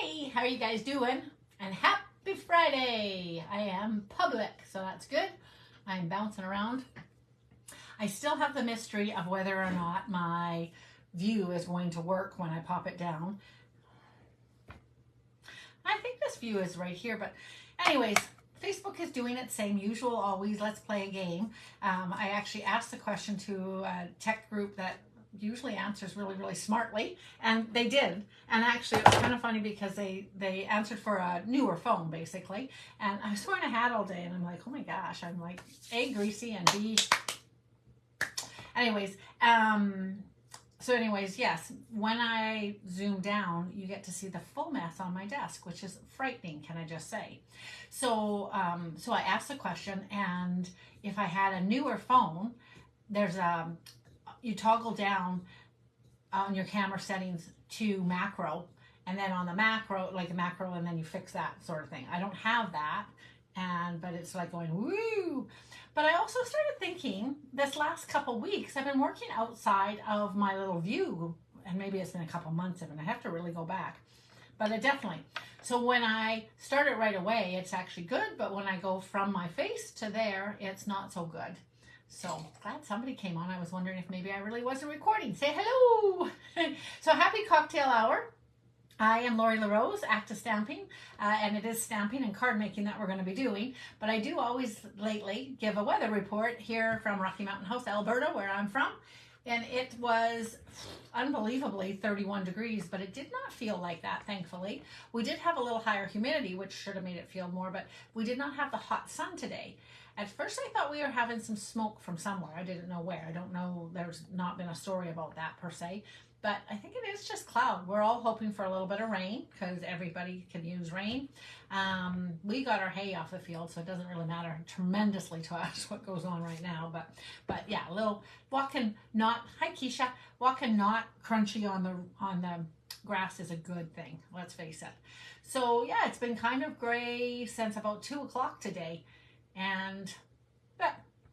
Hey, how are you guys doing? And happy Friday! I am public, so that's good. I'm bouncing around. I still have the mystery of whether or not my view is going to work when I pop it down. I think this view is right here, but anyways, Facebook is doing its same usual always, let's play a game. I actually asked the question to a tech group that usually answers really smartly, and they did. And actually it was kind of funny because they answered for a newer phone basically, and I was wearing a hat all day and I'm like, oh my gosh, I'm like A, greasy, and B, anyways. So anyways, yes, when I zoom down, you get to see the full mess on my desk, which is frightening, can I just say. So so I asked the question, and if I had a newer phone, there's you toggle down on your camera settings to macro, and then on the macro, like the macro, and then you fix that sort of thing. I don't have that, but it's like going woo. But I also started thinking this last couple weeks, I've been working outside of my little view, and maybe it's been a couple months of it, and I have to really go back. But it definitely, so when I start it right away, it's actually good, but when I go from my face to there, it's not so good. So glad somebody came on. I was wondering if maybe I really wasn't recording. Say hello. So happy cocktail hour. I am Lori LaRose, Active Stamping, and it is stamping and card making that we're going to be doing. But I do always lately give a weather report here from Rocky Mountain House, Alberta, where I'm from. And it was unbelievably 31 degrees, but it did not feel like that, thankfully. We did have a little higher humidity, which should have made it feel more, but we did not have the hot sun today. At first, I thought we were having some smoke from somewhere. I didn't know where. I don't know. There's not been a story about that per se. But I think it is just cloud. We're all hoping for a little bit of rain because everybody can use rain. We got our hay off the field, so it doesn't really matter tremendously to us what goes on right now. But yeah, a little walking not. Hi Keisha. Walking not crunchy on the grass is a good thing. Let's face it. So yeah, it's been kind of gray since about 2 o'clock today. And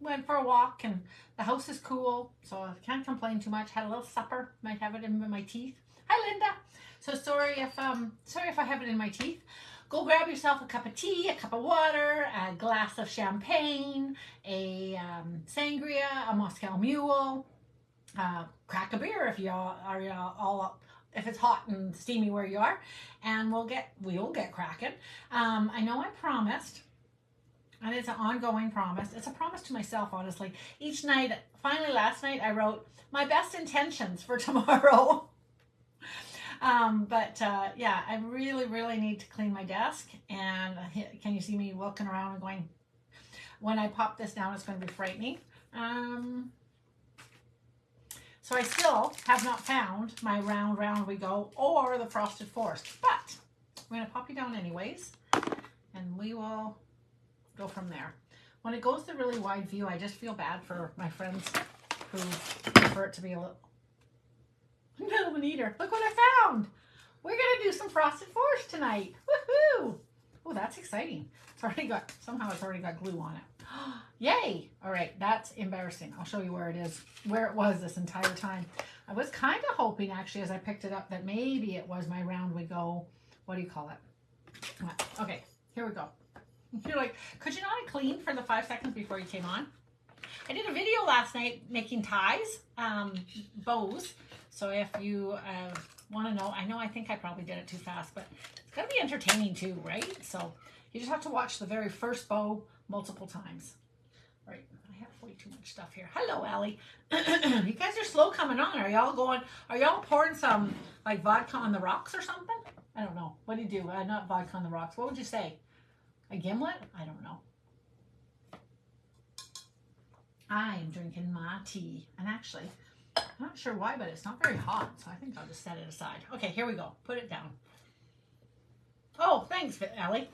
went for a walk, and the house is cool, so I can't complain too much. Had a little supper, might have it in my teeth. Hi Linda. So sorry if I have it in my teeth. Go grab yourself a cup of tea, a cup of water, a glass of champagne, a sangria, a Moscow Mule, crack a beer if you are all up. If it's hot and steamy where you are, and we'll get cracking. I know I promised. And it's an ongoing promise. It's a promise to myself, honestly. Each night, finally last night, I wrote my best intentions for tomorrow. Yeah, I really need to clean my desk. And can you see me walking around and going, when I pop this down, it's going to be frightening. So I still have not found my round we go or the frosted forest. But I'm going to pop you down anyways. And we will go from there. When it goes to really wide view, I just feel bad for my friends who prefer it to be a little bit neater. Look what I found! We're gonna do some frosted forest tonight. Woohoo! Oh, that's exciting. It's already got glue on it. Yay! All right, that's embarrassing. I'll show you where it was this entire time. I was kind of hoping actually as I picked it up that maybe it was my round we go. What do you call it? Okay, here we go. You're like, could you not have cleaned for the 5 seconds before you came on? I did a video last night making ties, bows. So if you want to know, I think I probably did it too fast, but it's going to be entertaining too, right? So you just have to watch the very first bow multiple times. All right, I have way too much stuff here. Hello, Allie. You guys are slow coming on. Are y'all pouring some like vodka on the rocks or something? I don't know. What do you do? Not vodka on the rocks. What would you say? A gimlet? I don't know. I am drinking my tea. And actually, I'm not sure why, but it's not very hot. So I think I'll just set it aside. Okay, here we go. Put it down. Oh, thanks, Ellie.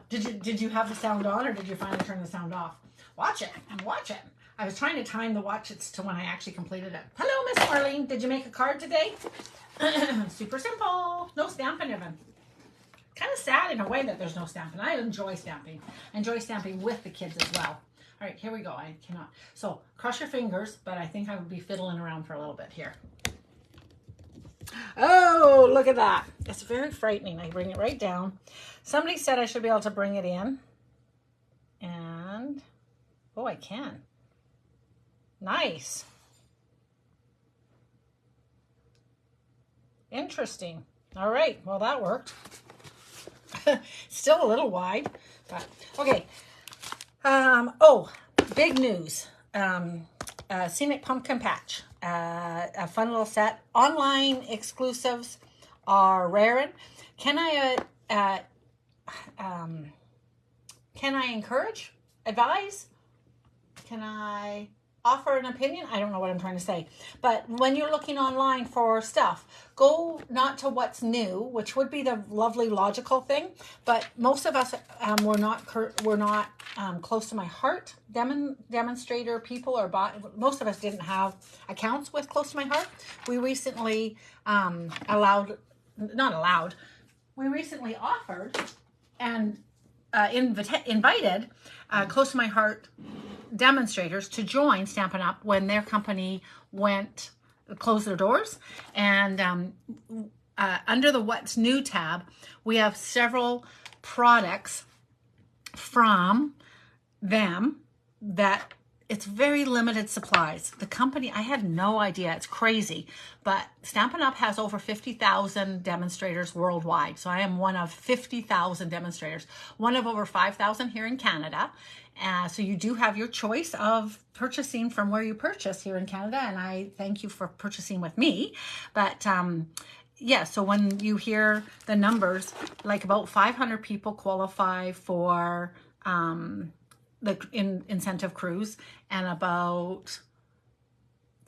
Did you have the sound on, or did you finally turn the sound off? Watch it and watch it. I was trying to time the watch it to when I actually completed it. Hello, Miss Marlene. Did you make a card today? Super simple. No stamping even. Kind of sad in a way that there's no stamping. I enjoy stamping. I enjoy stamping with the kids as well. All right, here we go. I cannot. So cross your fingers, but I think I would be fiddling around for a little bit here. Oh, look at that. It's very frightening. I bring it right down. Somebody said I should be able to bring it in. And, oh, I can. Nice. Interesting. All right, well, that worked. Still a little wide, but okay. Oh, big news. Scenic Pumpkin Patch. A fun little set. Online exclusives are raring. Can I encourage, advise? Can I offer an opinion? I don't know what I'm trying to say. But when you're looking online for stuff, go not to what's new, which would be the lovely logical thing. But most of us were not close to my heart demonstrator people, or most of us didn't have accounts with close to my heart. We recently we recently offered and invited close to my heart demonstrators to join Stampin' Up when their company closed their doors. And under the What's New tab, we have several products from them that it's very limited supplies. The company, I had no idea, it's crazy, but Stampin' Up! Has over 50,000 demonstrators worldwide. So I am one of 50,000 demonstrators, one of over 5,000 here in Canada. So you do have your choice of purchasing from where you purchase here in Canada, and I thank you for purchasing with me. But yeah, so when you hear the numbers, like about 500 people qualify for the incentive cruise, and about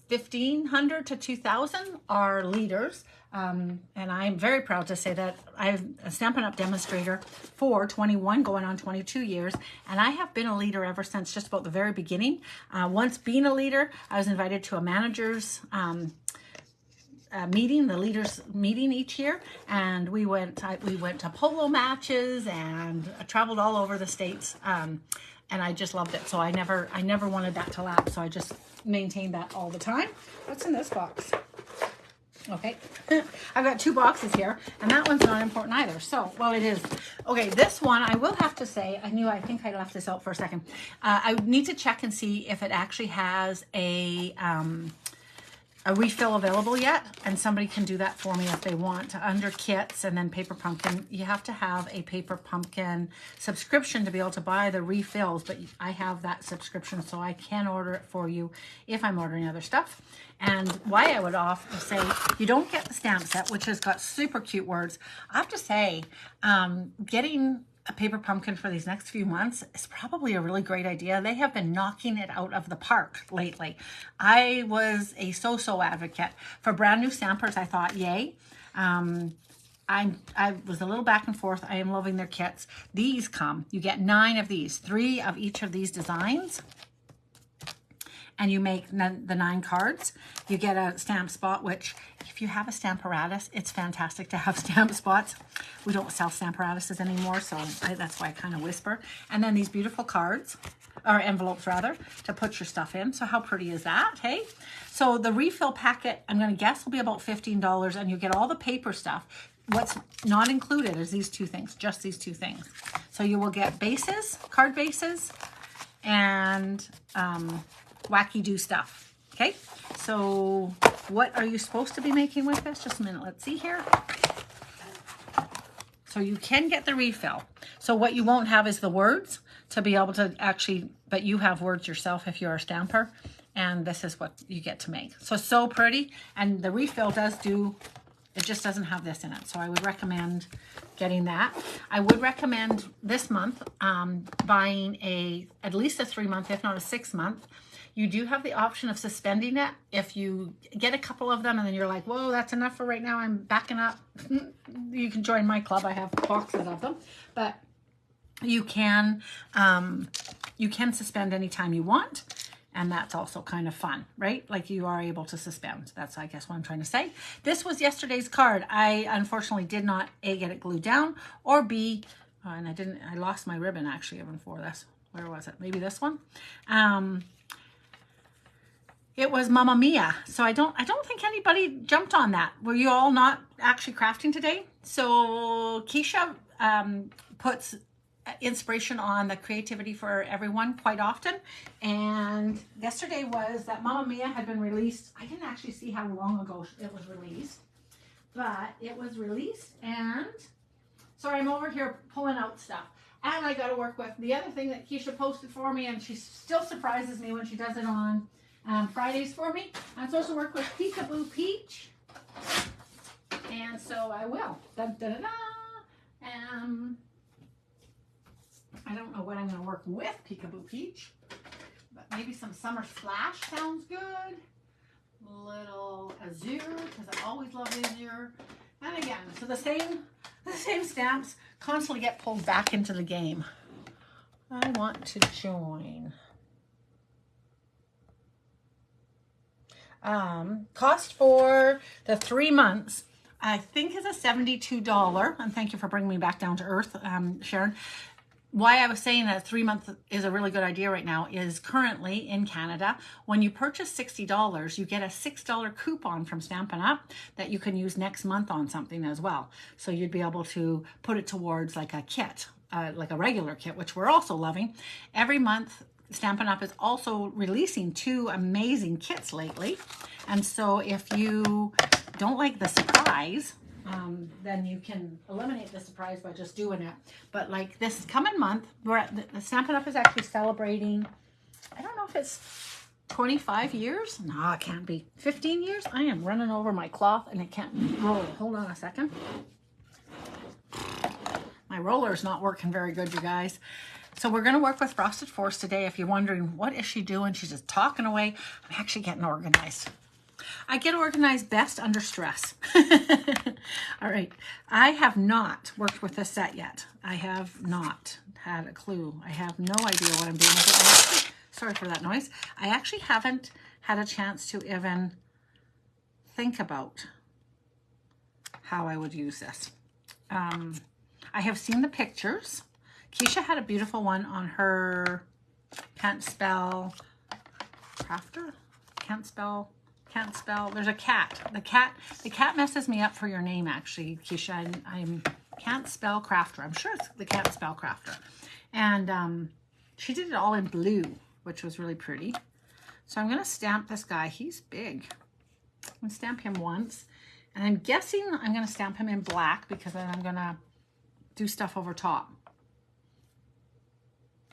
1,500 to 2,000 are leaders. And I'm very proud to say that I'm a Stampin' Up! Demonstrator for 21, going on 22 years. And I have been a leader ever since just about the very beginning. Once being a leader, I was invited to a manager's meeting, the leaders meeting each year. And we went to polo matches and traveled all over the States. And I just loved it. So I never wanted that to lapse. So I just maintained that all the time. What's in this box? Okay, I've got two boxes here, and that one's not important either. So, well, it is. Okay, this one, I will have to say, I think I left this out for a second. I need to check and see if it actually has a refill available yet, and somebody can do that for me if they want. Under kits and then Paper Pumpkin, you have to have a Paper Pumpkin subscription to be able to buy the refills, but I have that subscription, so I can order it for you if I'm ordering other stuff. And why I would say you don't get the stamp set, which has got super cute words. I have to say, getting a Paper Pumpkin for these next few months is probably a really great idea. They have been knocking it out of the park lately. I was a so-so advocate for brand new stampers. I thought, yay. I was a little back and forth. I am loving their kits. These come, you get 9 of these, 3 of each of these designs. And you make the 9 cards. You get a stamp spot, which if you have a Stamparatus, it's fantastic to have stamp spots. We don't sell Stamparatuses anymore, so that's why I kind of whisper. And then these beautiful cards, or envelopes rather, to put your stuff in. So how pretty is that, hey? So the refill packet, I'm gonna guess, will be about $15, and you get all the paper stuff. What's not included is these 2 things, just these 2 things. So you will get bases, card bases, and wacky do stuff. Okay, so what are you supposed to be making with this? Just a minute, let's see here. So you can get the refill. So what you won't have is the words to be able to actually, but you have words yourself if you're a stamper, and this is what you get to make. So pretty, and the refill does do, it just doesn't have this in it. So I would recommend getting that. I would recommend this month buying at least a 3-month, if not a 6-month. You do have the option of suspending it. If you get a couple of them and then you're like, whoa, that's enough for right now, I'm backing up. You can join my club. I have boxes of them. But you can suspend anytime you want. And that's also kind of fun, right? Like you are able to suspend. That's, I guess, what I'm trying to say. This was yesterday's card. I unfortunately did not A, get it glued down, or B, and I lost my ribbon actually even for this. Where was it? Maybe this one? it was Mamma Mia. So I don't think anybody jumped on that. Were you all not actually crafting today? So Keisha puts inspiration on the creativity for everyone quite often. And yesterday was that Mamma Mia had been released. I didn't actually see how long ago it was released, but it was released. And sorry, I'm over here pulling out stuff. And I got to work with the other thing that Keisha posted for me, and she still surprises me when she does it on Fridays for me. I'm supposed to work with Peekaboo Peach, and so I will. Dun, dun, dun, dun. I don't know what I'm going to work with Peekaboo Peach, but maybe some Summer Splash sounds good. Little Azure, because I always love Azure. And again, so the same stamps constantly get pulled back into the game. I want to join. Cost for the 3 months, I think, is a $72. And thank you for bringing me back down to earth, Sharon. Why I was saying that 3 months is a really good idea right now is currently in Canada, when you purchase $60, you get a $6 coupon from Stampin' Up that you can use next month on something as well. So you'd be able to put it towards like a kit, like a regular kit, which we're also loving. Every month, Stampin' Up is also releasing 2 amazing kits lately. And so if you don't like the surprise, then you can eliminate the surprise by just doing it. But like this coming month, we're at the Stampin' Up is actually celebrating, I don't know if it's 25 years. No, it can't be. 15 years? I am running over my cloth and it can't roll. Hold on a second. My roller's not working very good, you guys. So we're going to work with Frosted Force today. If you're wondering, what is she doing? She's just talking away. I'm actually getting organized. I get organized best under stress. All right. I have not worked with this set yet. I have not had a clue. I have no idea what I'm doing with it. Sorry for that noise. I actually haven't had a chance to even think about how I would use this. I have seen the pictures. Keisha had a beautiful one on her Can't Spell Crafter? Can't spell. There's a cat. The cat messes me up for your name, actually, Keisha. I'm Can't Spell Crafter. I'm sure it's the Can't Spell Crafter. And she did it all in blue, which was really pretty. So I'm going to stamp this guy. He's big. I'm going to stamp him once. And I'm guessing I'm going to stamp him in black because then I'm going to do stuff over top.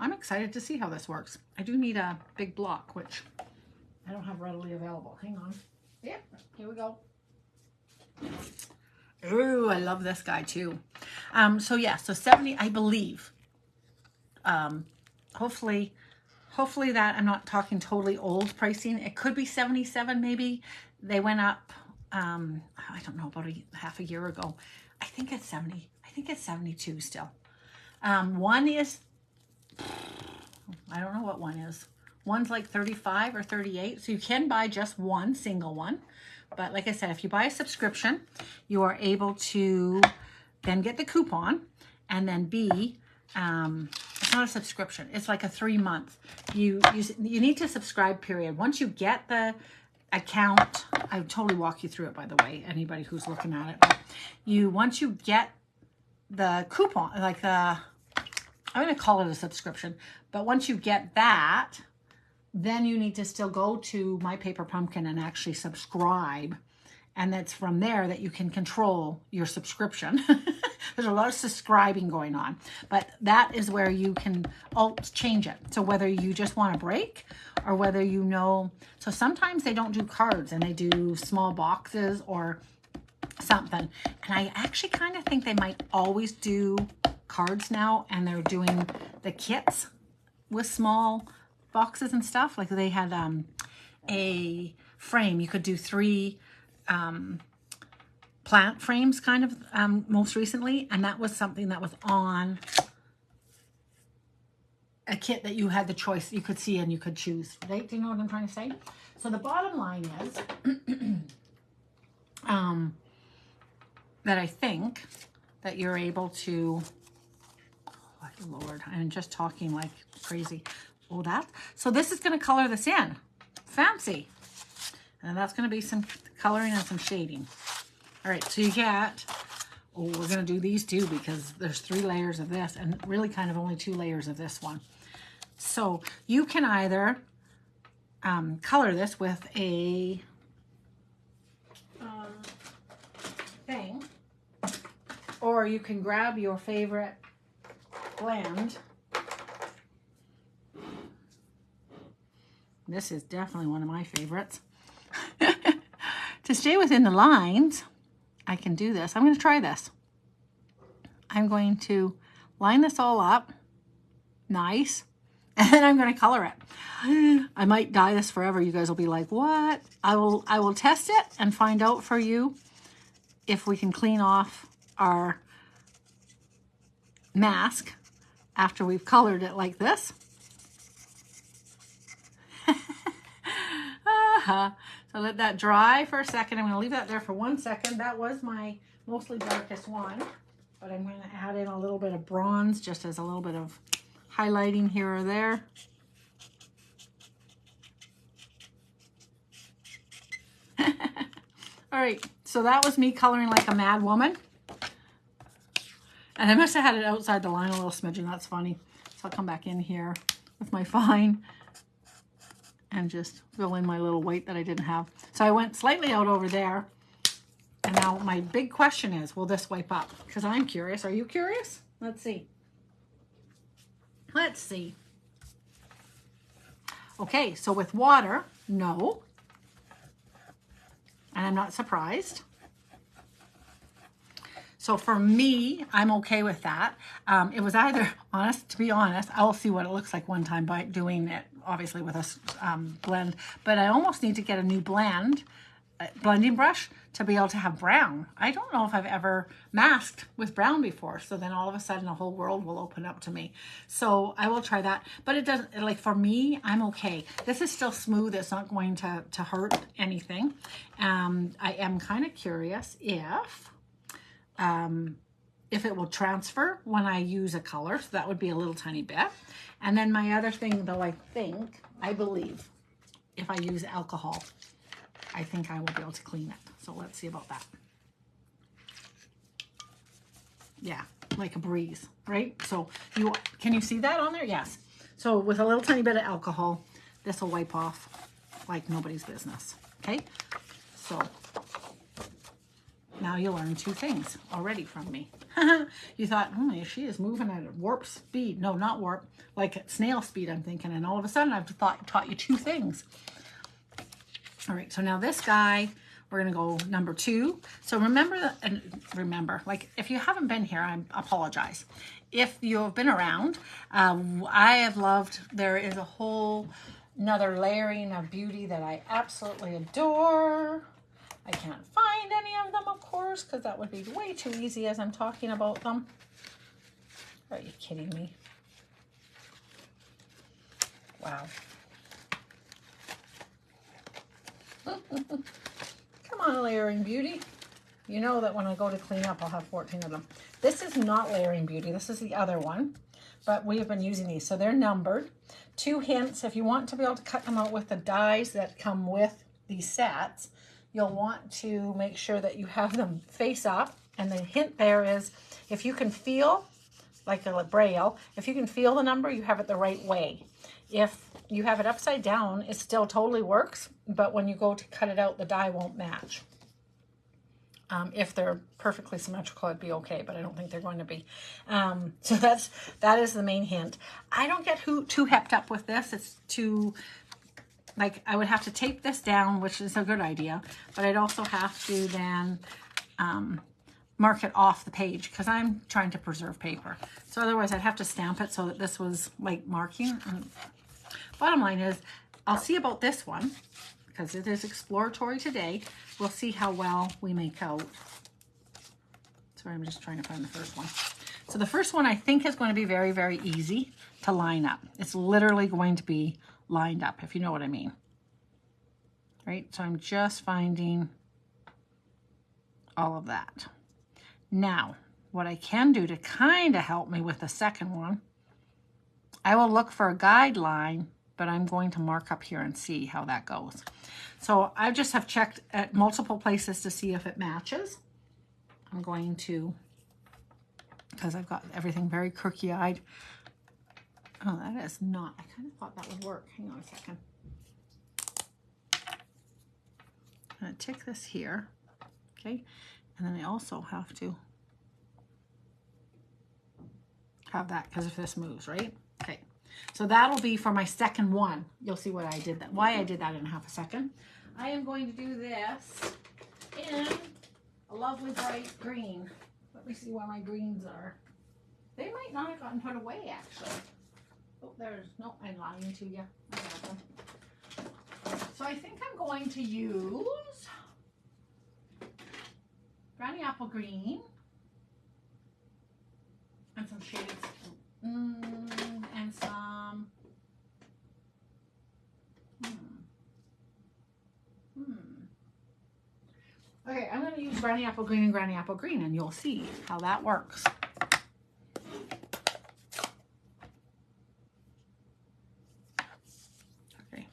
I'm excited to see how this works. I do need a big block, which I don't have readily available. Hang on. Yep, here we go. Ooh, I love this guy too. So yeah, so 70, I believe. Hopefully that I'm not talking totally old pricing. It could be 77 maybe. They went up, I don't know, about half a year ago. I think it's 70. I think it's 72 still. One is, I don't know what one is. One's like 35 or 38. So you can buy just one single one. But like I said, if you buy a subscription, you are able to then get the coupon. And then B, it's not a subscription. It's like a 3 month. You need to subscribe, period. Once you get the account, I would totally walk you through it, by the way, anybody who's looking at it. But once you get the coupon, like I'm going to call it a subscription. But once you get that, then you need to still go to My Paper Pumpkin and actually subscribe. And that's from there that you can control your subscription. There's a lot of subscribing going on. But that is where you can change it. So whether you just want a break or whether you know. So sometimes they don't do cards and they do small boxes or something. And I actually kind of think they might always do cards now. And they're doing the kits with small boxes and stuff. Like they had a frame. You could do 3 plant frames kind of most recently. And that was something that was on a kit that you had the choice. You could see and you could choose. Right? Do you know what I'm trying to say? So the bottom line is that I think that you're able to, oh Lord, I'm just talking like crazy. Oh, so this is going to color this in. Fancy. And that's going to be some coloring and some shading. All right, so you get, oh, we're going to do these two because there's 3 layers of this and really kind of only 2 layers of this one. So you can either color this with a thing, or you can grab your favorite blend. This is definitely one of my favorites. To stay within the lines, I can do this. I'm going to try this. I'm going to line this all up nice, and then I'm going to color it. I might dye this forever. You guys will be like, what? I will test it and find out for you if we can clean off our mask after we've colored it like this. So let that dry for a second. I'm going to leave that there for 1 second. That was my mostly darkest one, but I'm going to add in a little bit of bronze just as a little bit of highlighting here or there. All right, so that was me coloring like a mad woman. And I must have had it outside the line a little smidgen. That's funny. So I'll come back in here with my fine and just fill in my little white that I didn't have. So I went slightly out over there. And now my big question is, will this wipe up? Because I'm curious. Are you curious? Let's see. Let's see. Okay, so with water, no. And I'm not surprised. So for me, I'm okay with that. It was either, to be honest, I'll see what it looks like one time by doing it, obviously with a blend, but I almost need to get a new blending brush to be able to have brown. I don't know if I've ever masked with brown before, so then all of a sudden a whole world will open up to me. So I will try that, but it doesn't, like for me, I'm okay. This is still smooth. It's not going to hurt anything. I am kind of curious if it will transfer when I use a color. So that would be a little tiny bit. And then my other thing though, I believe if I use alcohol, I think I will be able to clean it. So let's see about that. Yeah, like a breeze, right? So can you see that on there? Yes. So with a little tiny bit of alcohol, this will wipe off like nobody's business. Okay. So now you learn 2 things already from me. You thought, she is moving at warp speed. No, not warp, like at snail speed, I'm thinking. And all of a sudden I've taught you 2 things. All right, so now this guy, we're gonna go number 2. So remember, like if you haven't been here, I apologize. If you have been around, I have loved, there is a whole another layering of beauty that I absolutely adore. I can't find any of them, of course, because that would be way too easy as I'm talking about them. Are you kidding me? Wow. Come on, layering beauty. You know that when I go to clean up, I'll have 14 of them. This is not layering beauty. This is the other one, but we have been using these. So they're numbered. 2 hints. If you want to be able to cut them out with the dies that come with these sets, you'll want to make sure that you have them face up. And the hint there is, if you can feel, like a braille, if you can feel the number, you have it the right way. If you have it upside down, it still totally works, but when you go to cut it out, the die won't match. If they're perfectly symmetrical, it'd be okay, but I don't think they're going to be. So that is the main hint. I don't get too hepped up with this. It's too, like, I would have to tape this down, which is a good idea, but I'd also have to then mark it off the page because I'm trying to preserve paper. So otherwise I'd have to stamp it so that this was like marking. And bottom line is, I'll see about this one because it is exploratory today. We'll see how well we make out. Sorry, I'm just trying to find the first one. So the first one I think is going to be very, very easy to line up. It's literally going to be lined up, if you know what I mean. Right? So I'm just finding all of that. Now, what I can do to kind of help me with the second one, I will look for a guideline but I'm going to mark up here and see how that goes. So I just have checked at multiple places to see if it matches. I'm going to, because I've got everything very crookey-eyed. Oh, that is not, I kind of thought that would work. Hang on a second. I'm going to tick this here, okay? And then I also have to have that because if this moves, right? Okay, so that'll be for my second one. You'll see what I did that, why I did that in half a second. I am going to do this in a lovely bright green. Let me see where my greens are. They might not have gotten put away actually. Oh, there's, no, I'm lying to you. I got them. So I think I'm going to use Granny Apple Green and some shades and some Okay, I'm going to use Granny Apple Green and Granny Apple Green, and you'll see how that works. Okay.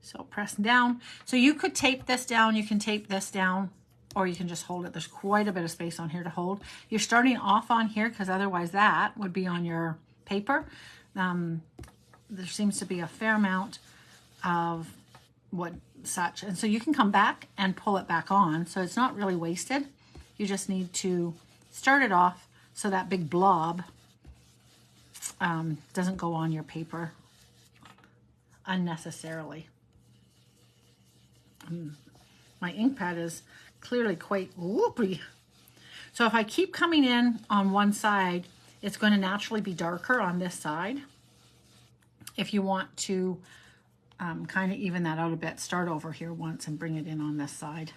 So press down. So you could tape this down, you can tape this down, or you can just hold it. There's quite a bit of space on here to hold. You're starting off on here because otherwise that would be on your paper. There seems to be a fair amount of what such, and so you can come back and pull it back on, so it's not really wasted. You just need to start it off so that big blob doesn't go on your paper unnecessarily. My ink pad is clearly quite whoopy, so if I keep coming in on one side, it's going to naturally be darker on this side. If you want to kind of even that out a bit, start over here once and bring it in on this side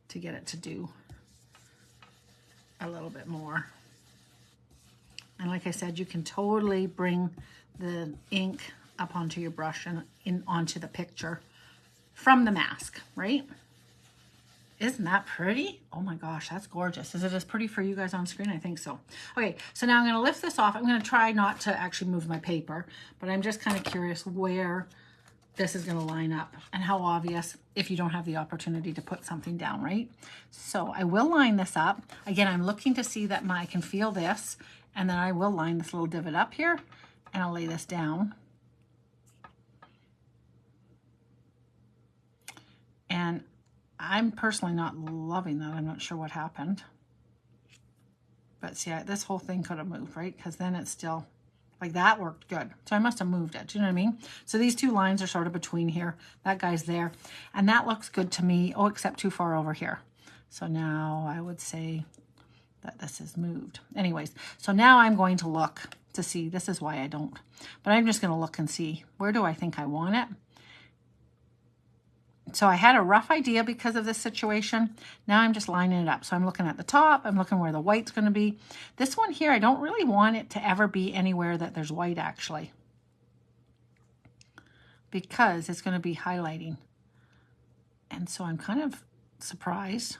to get it to do a little bit more. And like I said, you can totally bring the ink up onto your brush and onto the picture from the mask, right? Isn't that pretty? Oh my gosh, that's gorgeous. Is it as pretty for you guys on screen? I think so. Okay, so now I'm going to lift this off. I'm going to try not to actually move my paper, but I'm just kind of curious where this is going to line up and how obvious if you don't have the opportunity to put something down, right? So I will line this up. Again, I'm looking to see that I can feel this, and then I will line this little divot up here, and I'll lay this down. And I'm personally not loving that. I'm not sure what happened. But see, this whole thing could have moved, right? Because then it's still, like that worked good. So I must have moved it. Do you know what I mean? So these two lines are sort of between here. That guy's there. And that looks good to me. Oh, except too far over here. So now I would say that this is moved. Anyways, so now I'm going to look to see. This is why I don't. But I'm just going to look and see, where do I think I want it? So I had a rough idea because of this situation. Now I'm just lining it up. So I'm looking at the top. I'm looking where the white's going to be. This one here, I don't really want it to ever be anywhere that there's white actually, because it's going to be highlighting. And so I'm kind of surprised.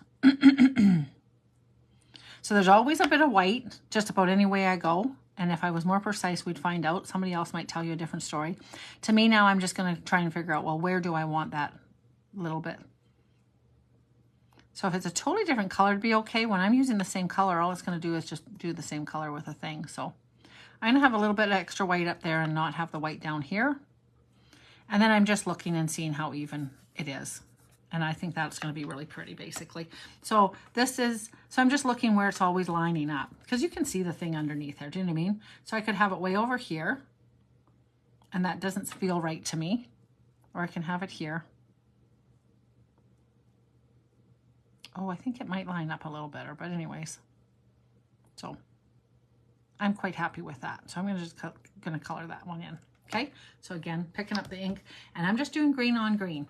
So there's always a bit of white just about any way I go. And if I was more precise, we'd find out. Somebody else might tell you a different story. To me now, I'm just going to try and figure out, well, where do I want that little bit? So if it's a totally different color, it'd be okay. When I'm using the same color, all it's going to do is just do the same color with a thing. So I'm going to have a little bit of extra white up there and not have the white down here. And then I'm just looking and seeing how even it is. And I think that's going to be really pretty, basically. So I'm just looking where it's always lining up, because you can see the thing underneath there. Do you know what I mean? So I could have it way over here, and that doesn't feel right to me. Or I can have it here. Oh, I think it might line up a little better, but anyways. So I'm quite happy with that. So I'm going to color that one in. Okay. So again, picking up the ink, and I'm just doing green on green,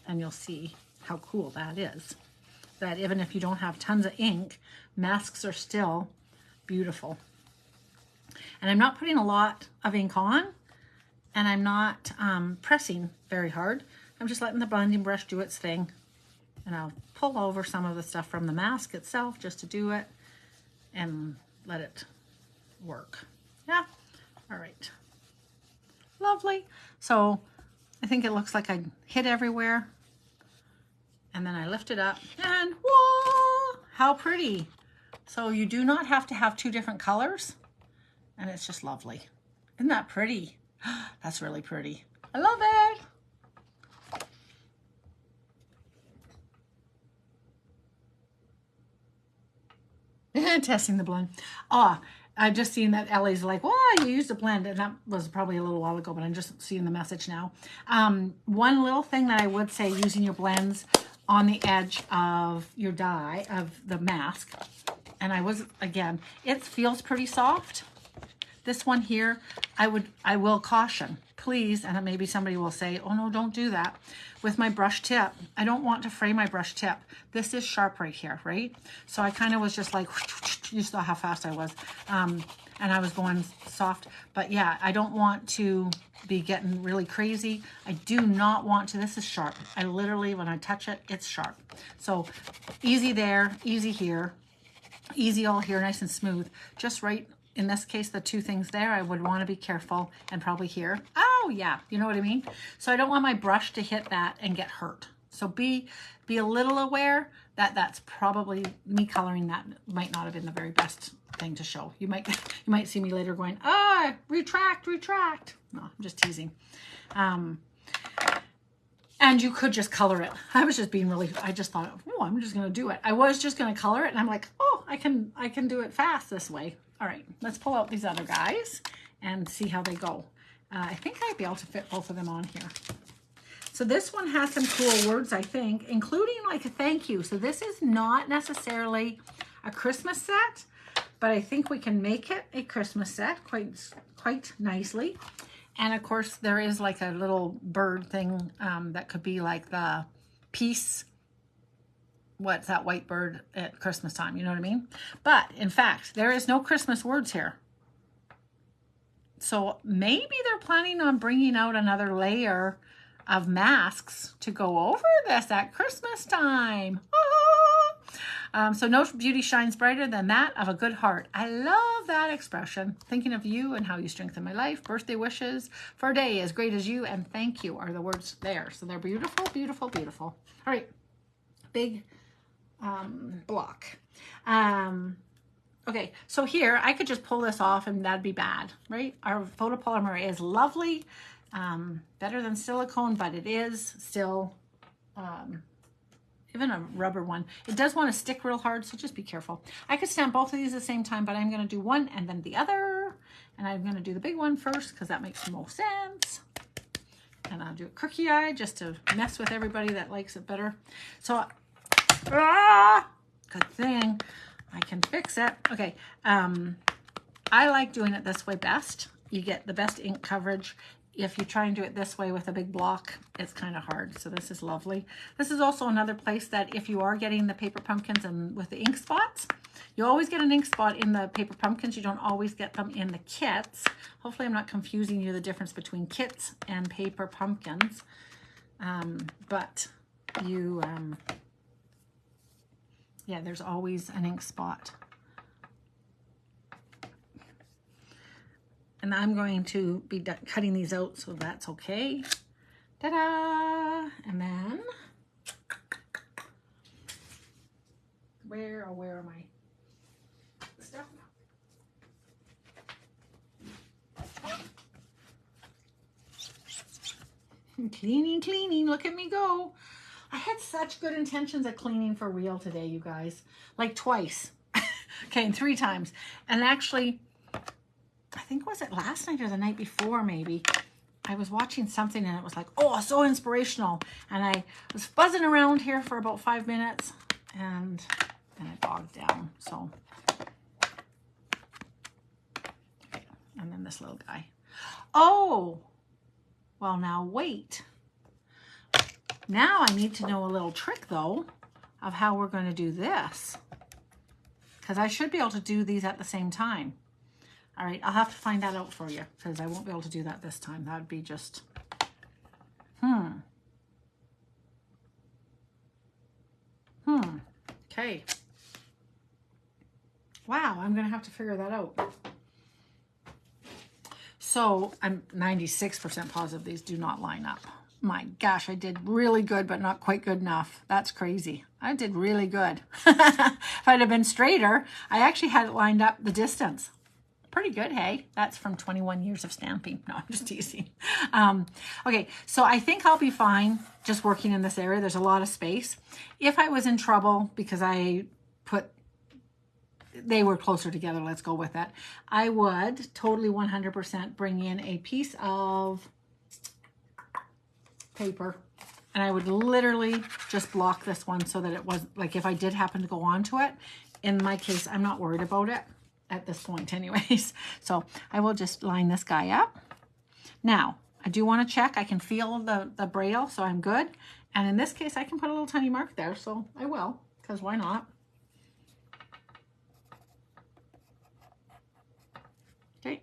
and you'll see how cool that is. That even if you don't have tons of ink, masks are still beautiful. And I'm not putting a lot of ink on, and I'm not pressing very hard. I'm just letting the blending brush do its thing. And I'll pull over some of the stuff from the mask itself just to do it and let it work. Yeah, All right. Lovely. So I think it looks like I hit everywhere. And then I lift it up and whoa, how pretty. So you do not have to have two different colors. And it's just lovely. Isn't that pretty? That's really pretty. I love it. Testing the blend. Oh, I've just seen that Ellie's like, well, you used a blend. And that was probably a little while ago, but I'm just seeing the message now. One little thing that I would say using your blends on the edge of your die, of the mask. And again, it feels pretty soft. This one here, I will caution, please, and maybe somebody will say, oh no, don't do that. With my brush tip, I don't want to fray my brush tip. This is sharp right here, right? So I kind of was just like, you saw how fast I was. And I was going soft, but yeah, I don't want to be getting really crazy. I do not want to, this is sharp. I literally, when I touch it, it's sharp. So easy there, easy here, easy all here, nice and smooth. Just right, in this case, the two things there, I would want to be careful, and probably here. Oh yeah, you know what I mean? So I don't want my brush to hit that and get hurt. So be a little aware that that's probably me coloring that might not have been the very best thing to show. You might see me later going, ah, retract. No, I'm just teasing. And you could just color it. I was just being really, I just thought, oh, I'm just going to do it. I was just going to color it, and I'm like, oh, I can do it fast this way. All right, let's pull out these other guys and see how they go. I think I'd be able to fit both of them on here. So this one has some cool words, I think, including like a thank you. So this is not necessarily a Christmas set, but I think we can make it a Christmas set quite nicely. And of course, there is like a little bird thing that could be like the peace. What's that white bird at Christmas time? You know what I mean? But in fact, there is no Christmas words here. So maybe they're planning on bringing out another layer of masks to go over this at Christmas time. So no beauty shines brighter than that of a good heart. I love that expression. Thinking of you and how you strengthen my life. Birthday wishes for a day as great as you, and thank you are the words there. So they're beautiful, beautiful, beautiful. All right, big block. Okay, so here I could just pull this off and that'd be bad, right? Our photopolymer is lovely, better than silicone, but it is still even a rubber one. It does want to stick real hard, so just be careful. I could stamp both of these at the same time, but I'm going to do one and then the other, and I'm going to do the big one first because that makes the most sense. And I'll do it crooked eye just to mess with everybody that likes it better. So good thing I can fix it. Okay, I like doing it this way best. You get the best ink coverage. If you try and do it this way with a big block, it's kind of hard. So this is lovely. This is also another place that if you are getting the paper pumpkins and with the ink spots, you always get an ink spot in the paper pumpkins. You don't always get them in the kits. Hopefully I'm not confusing you the difference between kits and paper pumpkins. But you... yeah, there's always an ink spot. And I'm going to be cutting these out, so that's okay. Ta-da! And then, where are my stuff? Cleaning, look at me go. I had such good intentions of cleaning for real today, you guys. Like twice. Okay, and 3 times. And actually, I think, was it last night or the night before maybe, I was watching something and it was like, oh, so inspirational. And I was buzzing around here for about 5 minutes and then I bogged down. So, okay, and then this little guy. Oh, well now wait. Now I need to know a little trick though of how we're going to do this, because I should be able to do these at the same time. All right, I'll have to find that out for you because I won't be able to do that this time. That would be just, okay. Wow, I'm going to have to figure that out. So I'm 96% positive these do not line up. My gosh, I did really good, but not quite good enough. That's crazy. I did really good. If I'd have been straighter, I actually had it lined up the distance. Pretty good, hey? That's from 21 years of stamping. No, I'm just teasing. Okay, so I think I'll be fine just working in this area. There's a lot of space. If I was in trouble because they were closer together, let's go with that, I would totally 100% bring in a piece of paper, and I would literally just block this one so that it wasn't, like, if I did happen to go onto it, in my case, I'm not worried about it at this point anyways. So I will just line this guy up. Now, I do want to check. I can feel the braille, so I'm good. And in this case, I can put a little tiny mark there, so I will, because why not? Okay.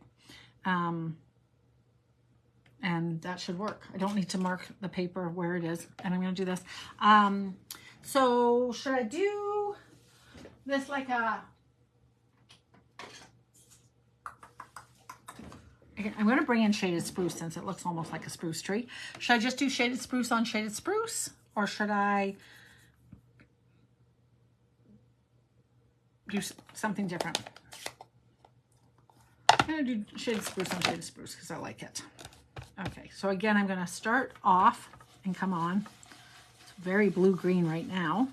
And that should work. I don't need to mark the paper where it is. And I'm going to do this. So should I do this like a... I'm going to bring in shaded spruce since it looks almost like a spruce tree. Should I just do shaded spruce on shaded spruce? Or should I do something different? I'm going to do shaded spruce on shaded spruce because I like it. Okay, so again, I'm going to start off and come on. It's very blue-green right now.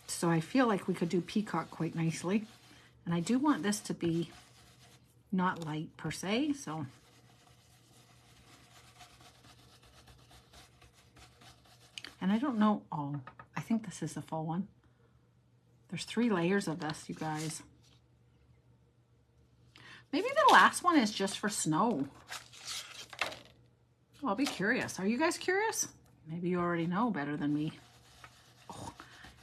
So I feel like we could do peacock quite nicely. And I do want this to be not light per se, so. And I don't know, oh, I think this is the full one. There's 3 layers of this, you guys. Maybe the last one is just for snow. Oh, I'll be curious. Are you guys curious? Maybe you already know better than me. Oh,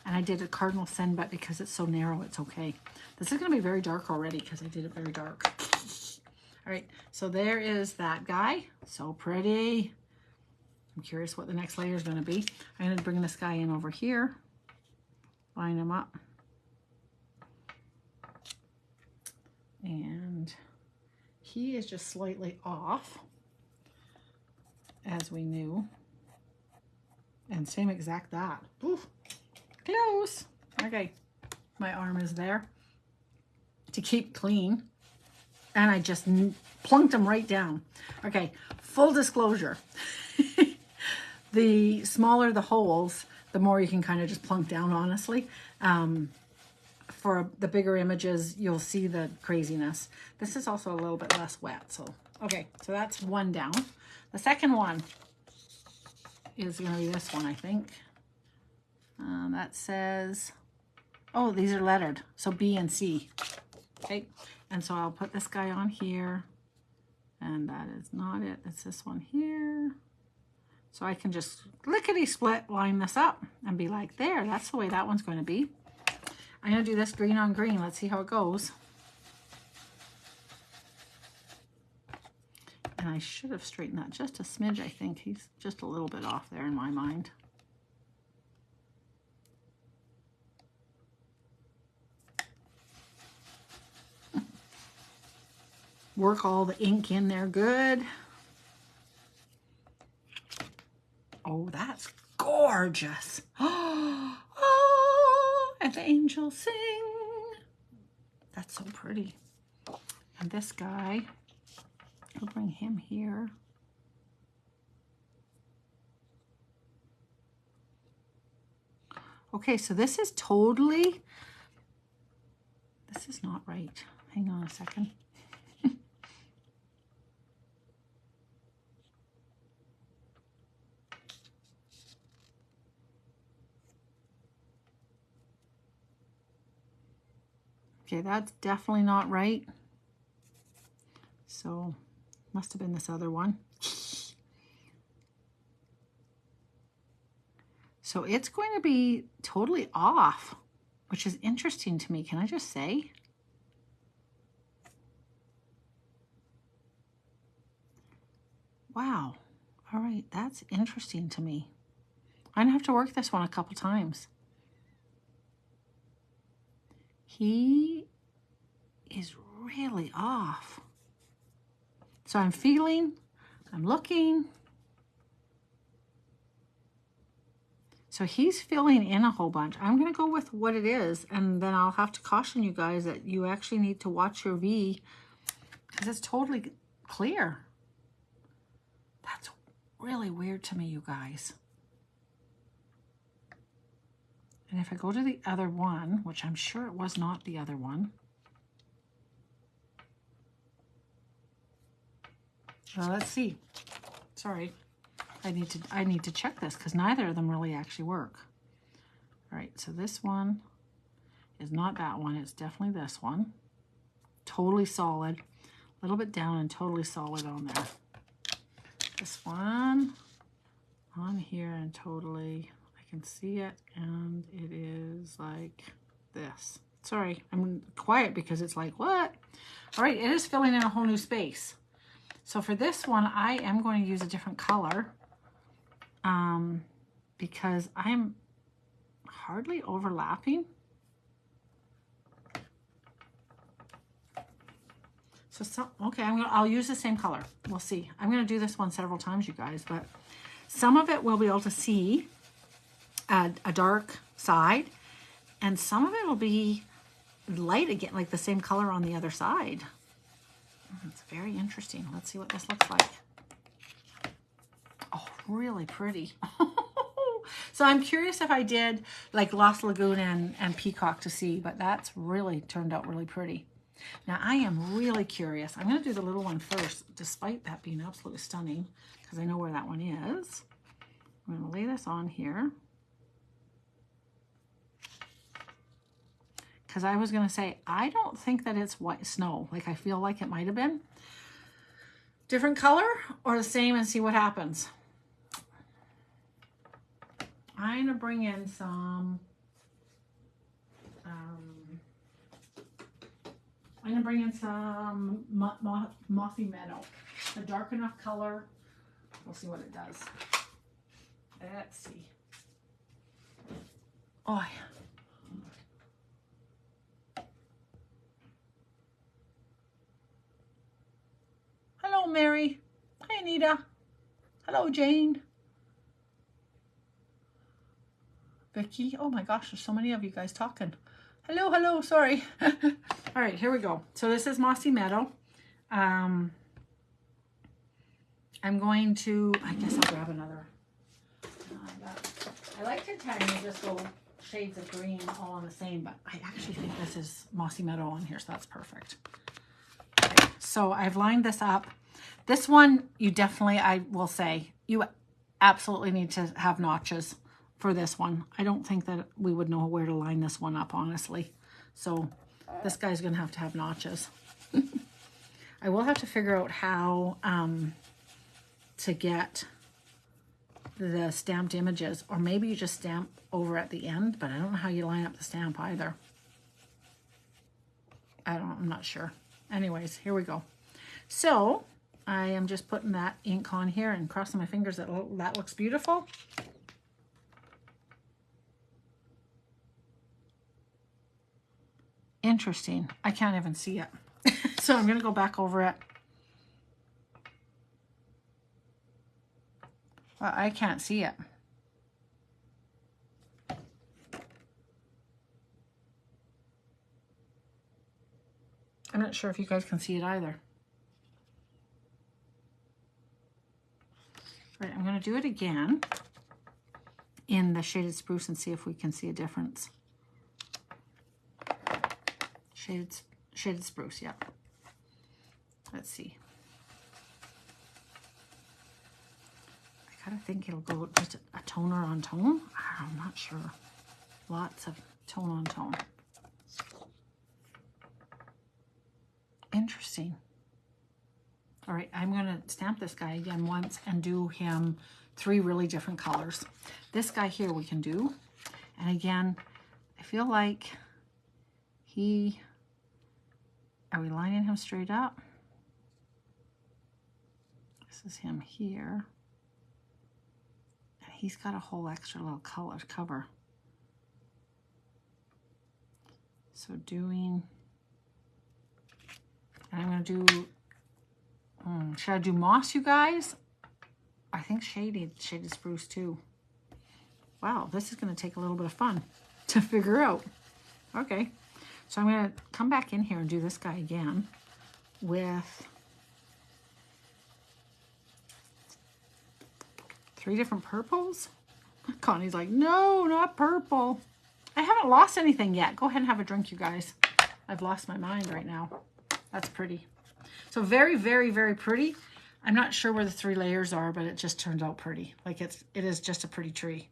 and I did a cardinal sin, but because it's so narrow, it's okay. This is going to be very dark already because I did it very dark. All right, so there is that guy. So pretty. I'm curious what the next layer is going to be. I'm going to bring this guy in over here. Line him up. And he is just slightly off, as we knew. And same exact that. Oof, close. Okay, my arm is there to keep clean. And I just plunked him right down. Okay, full disclosure. The smaller the holes, the more you can kind of just plunk down, honestly. For the bigger images, you'll see the craziness. This is also a little bit less wet. So, okay, so that's one down. The second one is going to be this one, I think. That says, oh, these are lettered. So B and C. Okay, and so I'll put this guy on here. And that is not it. It's this one here. So I can just lickety-split line this up and be like, there, that's the way that one's going to be. I'm going to do this green on green. Let's see how it goes. And I should have straightened that just a smidge, I think. He's just a little bit off there in my mind. Work all the ink in there good. Oh, that's gorgeous. Oh, and the angels sing. That's so pretty. And this guy, I'll bring him here. Okay, so this is totally, this is not right. Hang on a second. Okay, that's definitely not right. So, must have been this other one. So it's going to be totally off, which is interesting to me. Can I just say? Wow. All right, that's interesting to me. I'm gonna have to work this one a couple times. he is really off. So I'm feeling, I'm looking. So he's filling in a whole bunch. I'm going to go with what it is, and then I'll have to caution you guys that you actually need to watch your V because it's totally clear. That's really weird to me, you guys. And if I go to the other one, which I'm sure it was not the other one. Well, let's see. Sorry. I need to check this because neither of them really actually work. All right, so this one is not that one. It's definitely this one. Totally solid. A little bit down and totally solid on there. This one on here and totally, I can see it, and it is like this. Sorry, I'm quiet because it's like, what? All right, it is filling in a whole new space. So for this one, I am going to use a different color. Because I'm hardly overlapping. So okay, I'll use the same color. We'll see. I'm going to do this one several times, you guys, but some of it we'll be able to see a dark side, and some of it will be light again, like the same color on the other side. It's very interesting. Let's see what this looks like. Oh, really pretty. So I'm curious if I did like Lost Lagoon and Peacock to see, but that's really turned out really pretty. Now I am really curious. I'm going to do the little one first, despite that being absolutely stunning, because I know where that one is. I'm going to lay this on here. Because I was going to say, I don't think that it's white snow. Like I feel like it might have been different color or the same, and see what happens. I'm going to bring in some, Mossy Meadow. A dark enough color. We'll see what it does. Let's see. Oh, hello, Mary. Hi, Anita. Hello, Jane. Vicky. Oh my gosh, there's so many of you guys talking. Hello, hello, sorry. All right, here we go. So this is Mossy Meadow. I'm going to, I guess I'll grab another. I like to tend to just go shades of green all on the same, but I actually think this is Mossy Meadow on here, so that's perfect. Okay, so I've lined this up. This one, you definitely, I will say, you absolutely need to have notches for this one. I don't think that we would know where to line this one up, honestly. So this guy's going to have notches. I will have to figure out how to get the stamped images, or maybe you just stamp over at the end, but I don't know how you line up the stamp either. I'm not sure. Anyways, here we go. So I am just putting that ink on here and crossing my fingers that that looks beautiful. Interesting. I can't even see it. So I'm going to go back over it. Well, I can't see it. I'm not sure if you guys can see it either. Right, I'm going to do it again in the Shaded Spruce and see if we can see a difference. Shaded Spruce, yeah. Let's see. I kind of think it'll go just a toner on tone. I'm not sure. Lots of tone on tone. Interesting. All right, I'm going to stamp this guy again once and do him 3 really different colors. This guy here we can do. And again, I feel like are we lining him straight up? This is him here. And he's got a whole extra little color cover. So doing, and I'm going to do, should I do moss, you guys? I think shaded spruce too. Wow, this is going to take a little bit of fun to figure out. Okay, so I'm going to come back in here and do this guy again with 3 different purples. Connie's like, no, not purple. I haven't lost anything yet. Go ahead and have a drink, you guys. I've lost my mind right now. That's pretty. So very, very, very pretty. I'm not sure where the 3 layers are, but it just turned out pretty. Like it is just a pretty tree.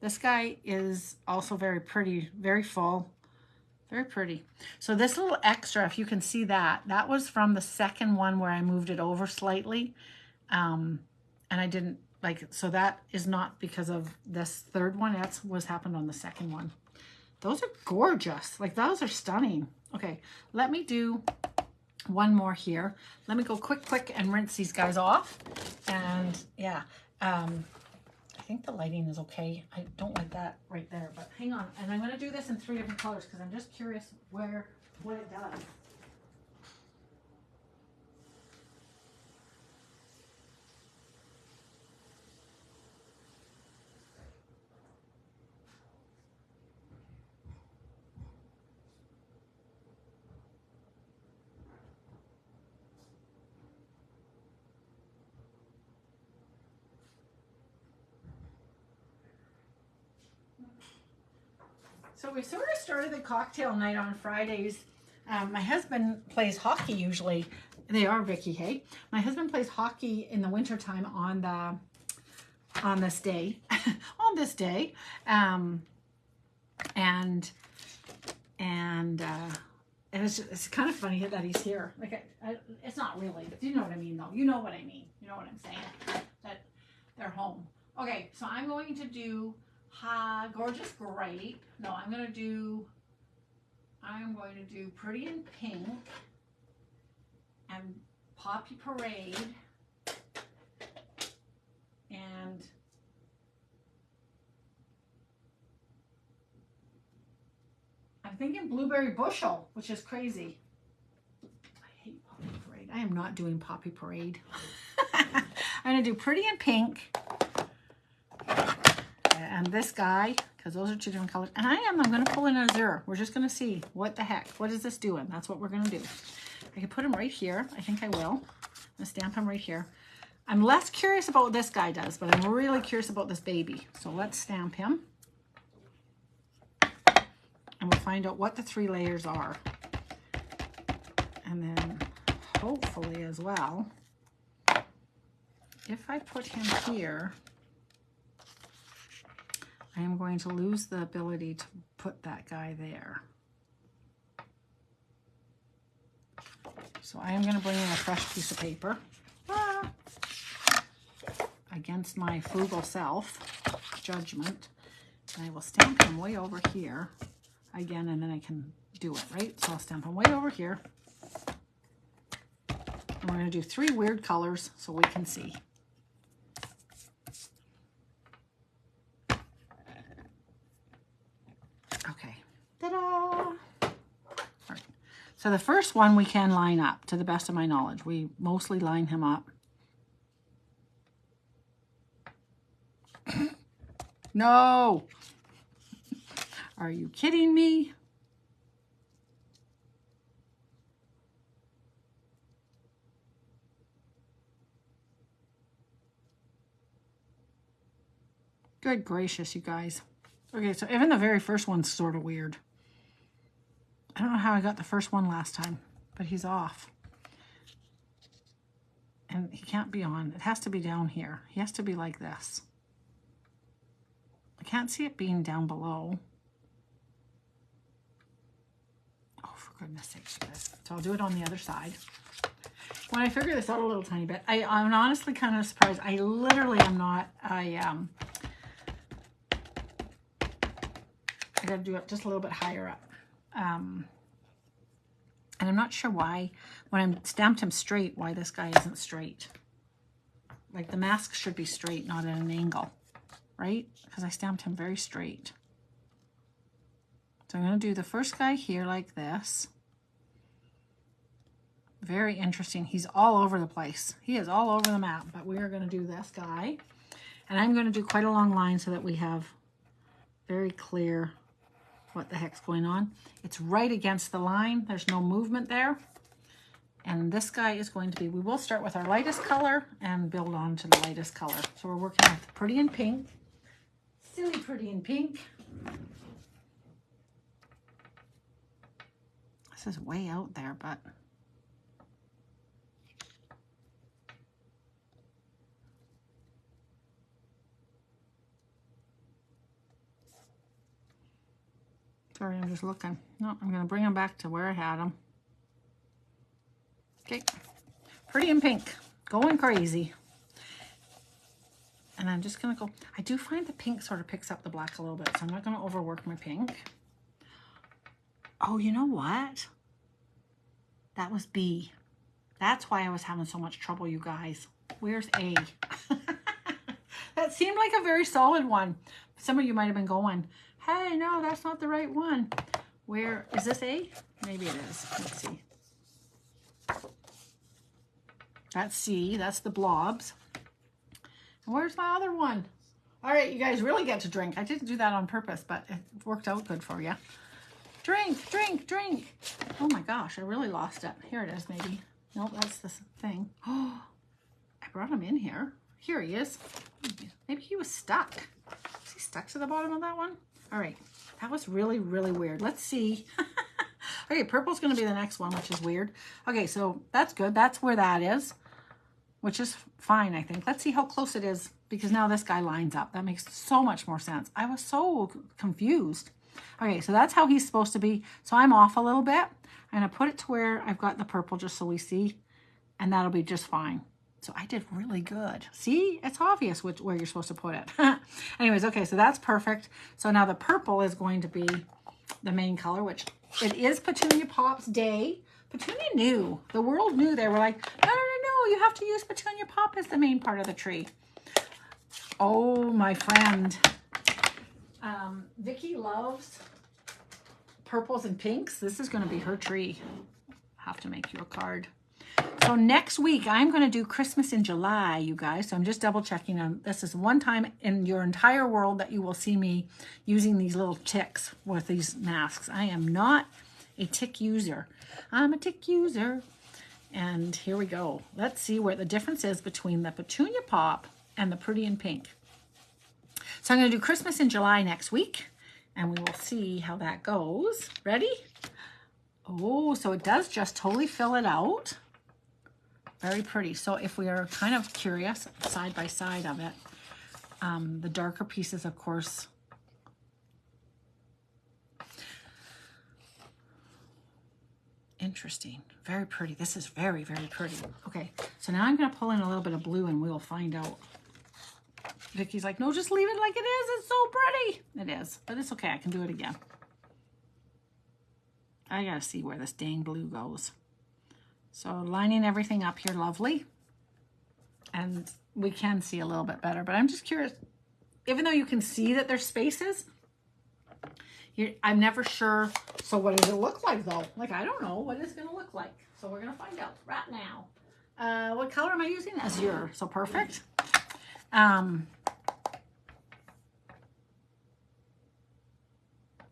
This guy is also very pretty, very full, very pretty. So this little extra, if you can see that, that was from the second one where I moved it over slightly. And I didn't like, so that is not because of this third one. That's what's happened on the second one. Those are gorgeous. Like those are stunning. Okay, let me do one more here. Let me go quick and rinse these guys off. And yeah, I think the lighting is okay. I don't like that right there, but hang on. And I'm going to do this in 3 different colors because I'm just curious what it does. So we sort of started the cocktail night on Fridays. My husband plays hockey usually. They are, Vicky, hey? My husband plays hockey in the wintertime on this day. On this day. It's kind of funny that he's here. Like it's not really. You know what I mean, though. You know what I mean. You know what I'm saying. That they're home. Okay, so I'm going to do Gorgeous Grape. No, I'm going to do Pretty in Pink and Poppy Parade and I'm thinking Blueberry Bushel, which is crazy. I hate Poppy Parade. I am not doing Poppy Parade. I'm going to do Pretty in Pink and this guy, because those are 2 different colors. And I'm going to pull in a zero. We're just going to see what the heck. What is this doing? That's what we're going to do. I can put him right here. I think I will. I'm going to stamp him right here. I'm less curious about what this guy does, but I'm really curious about this baby. So let's stamp him. And we'll find out what the 3 layers are. And then hopefully as well, if I put him here, I am going to lose the ability to put that guy there. So I am going to bring in a fresh piece of paper against my frugal self judgment. And I will stamp him way over here again, and then I can do it, right? So I'll stamp him way over here. And we're going to do 3 weird colors so we can see. Okay. Ta-da! All right. So the first one we can line up, to the best of my knowledge. We mostly line him up. No! Are you kidding me? Good gracious, you guys. Okay, so even the very first one's sort of weird. I don't know how I got the first one last time, but he's off. And he can't be on. It has to be down here. He has to be like this. I can't see it being down below. Oh, for goodness sakes, guys. So I'll do it on the other side. When I figure this out a little tiny bit, I'm honestly kind of surprised. I literally am not, I got to do it just a little bit higher up. And I'm not sure why, when I'm stamped him straight, why this guy isn't straight. Like the mask should be straight, not at an angle, right? Because I stamped him very straight. So I'm going to do the first guy here like this. Very interesting. He's all over the place. He is all over the map, but we are going to do this guy. And I'm going to do quite a long line so that we have very clear what the heck's going on. It's right against the line. There's no movement there. And this guy is going to be, we will start with our lightest color and build on to the lightest color. So we're working with Pretty in Pink. Silly Pretty in Pink. This is way out there, but sorry, I'm just looking. No, I'm going to bring them back to where I had them. Okay, Pretty in Pink, going crazy. And I'm just going to go, I do find the pink sort of picks up the black a little bit, so I'm not going to overwork my pink. Oh, you know what? That was B. That's why I was having so much trouble, you guys. Where's A? That seemed like a very solid one. Some of you might have been going, hey, no, that's not the right one. Where is this A? Maybe it is. Let's see. That's C. That's the blobs. And where's my other one? All right, you guys really get to drink. I didn't do that on purpose, but it worked out good for you. Drink, drink, drink. Oh my gosh, I really lost it. Here it is, maybe. Nope, that's the thing. Oh, I brought him in here. Here he is. Maybe he was stuck. Is he stuck to the bottom of that one? All right, that was really, really weird. Let's see. Okay, purple's going to be the next one, which is weird. Okay, so that's good. That's where that is, which is fine, I think. Let's see how close it is, because now this guy lines up. That makes so much more sense. I was so confused. Okay, so that's how he's supposed to be. So I'm off a little bit. I'm going to put it to where I've got the purple just so we see, and that'll be just fine. So I did really good. See, it's obvious where you're supposed to put it. Anyways, okay, so that's perfect. So now the purple is going to be the main color, which it is Petunia Pop's day. Petunia knew. The world knew. They were like, no, no, no, no, you have to use Petunia Pop as the main part of the tree. Oh, my friend. Vicky loves purples and pinks. This is going to be her tree. Have to make you a card. So next week, I'm going to do Christmas in July, you guys. So I'm just double checking. This is one time in your entire world that you will see me using these little ticks with these masks. I am not a tick user. I'm a tick user. And here we go. Let's see where the difference is between the Petunia Pop and the Pretty in Pink. So I'm going to do Christmas in July next week, and we will see how that goes. Ready? Oh, so it does just totally fill it out. Very pretty. So if we are kind of curious, side by side of it, the darker pieces, of course, interesting. Very pretty. This is very, very pretty. Okay, so now I'm going to pull in a little bit of blue and we'll find out. Vicky's like, no, just leave it like it is. It's so pretty. It is, but it's okay. I can do it again. I got to see where this dang blue goes. So lining everything up here, lovely. And we can see a little bit better, but I'm just curious, even though you can see that there's spaces, I'm never sure. So what does it look like though? Like, I don't know what it's going to look like. So we're going to find out right now. What color am I using? Azure. So perfect.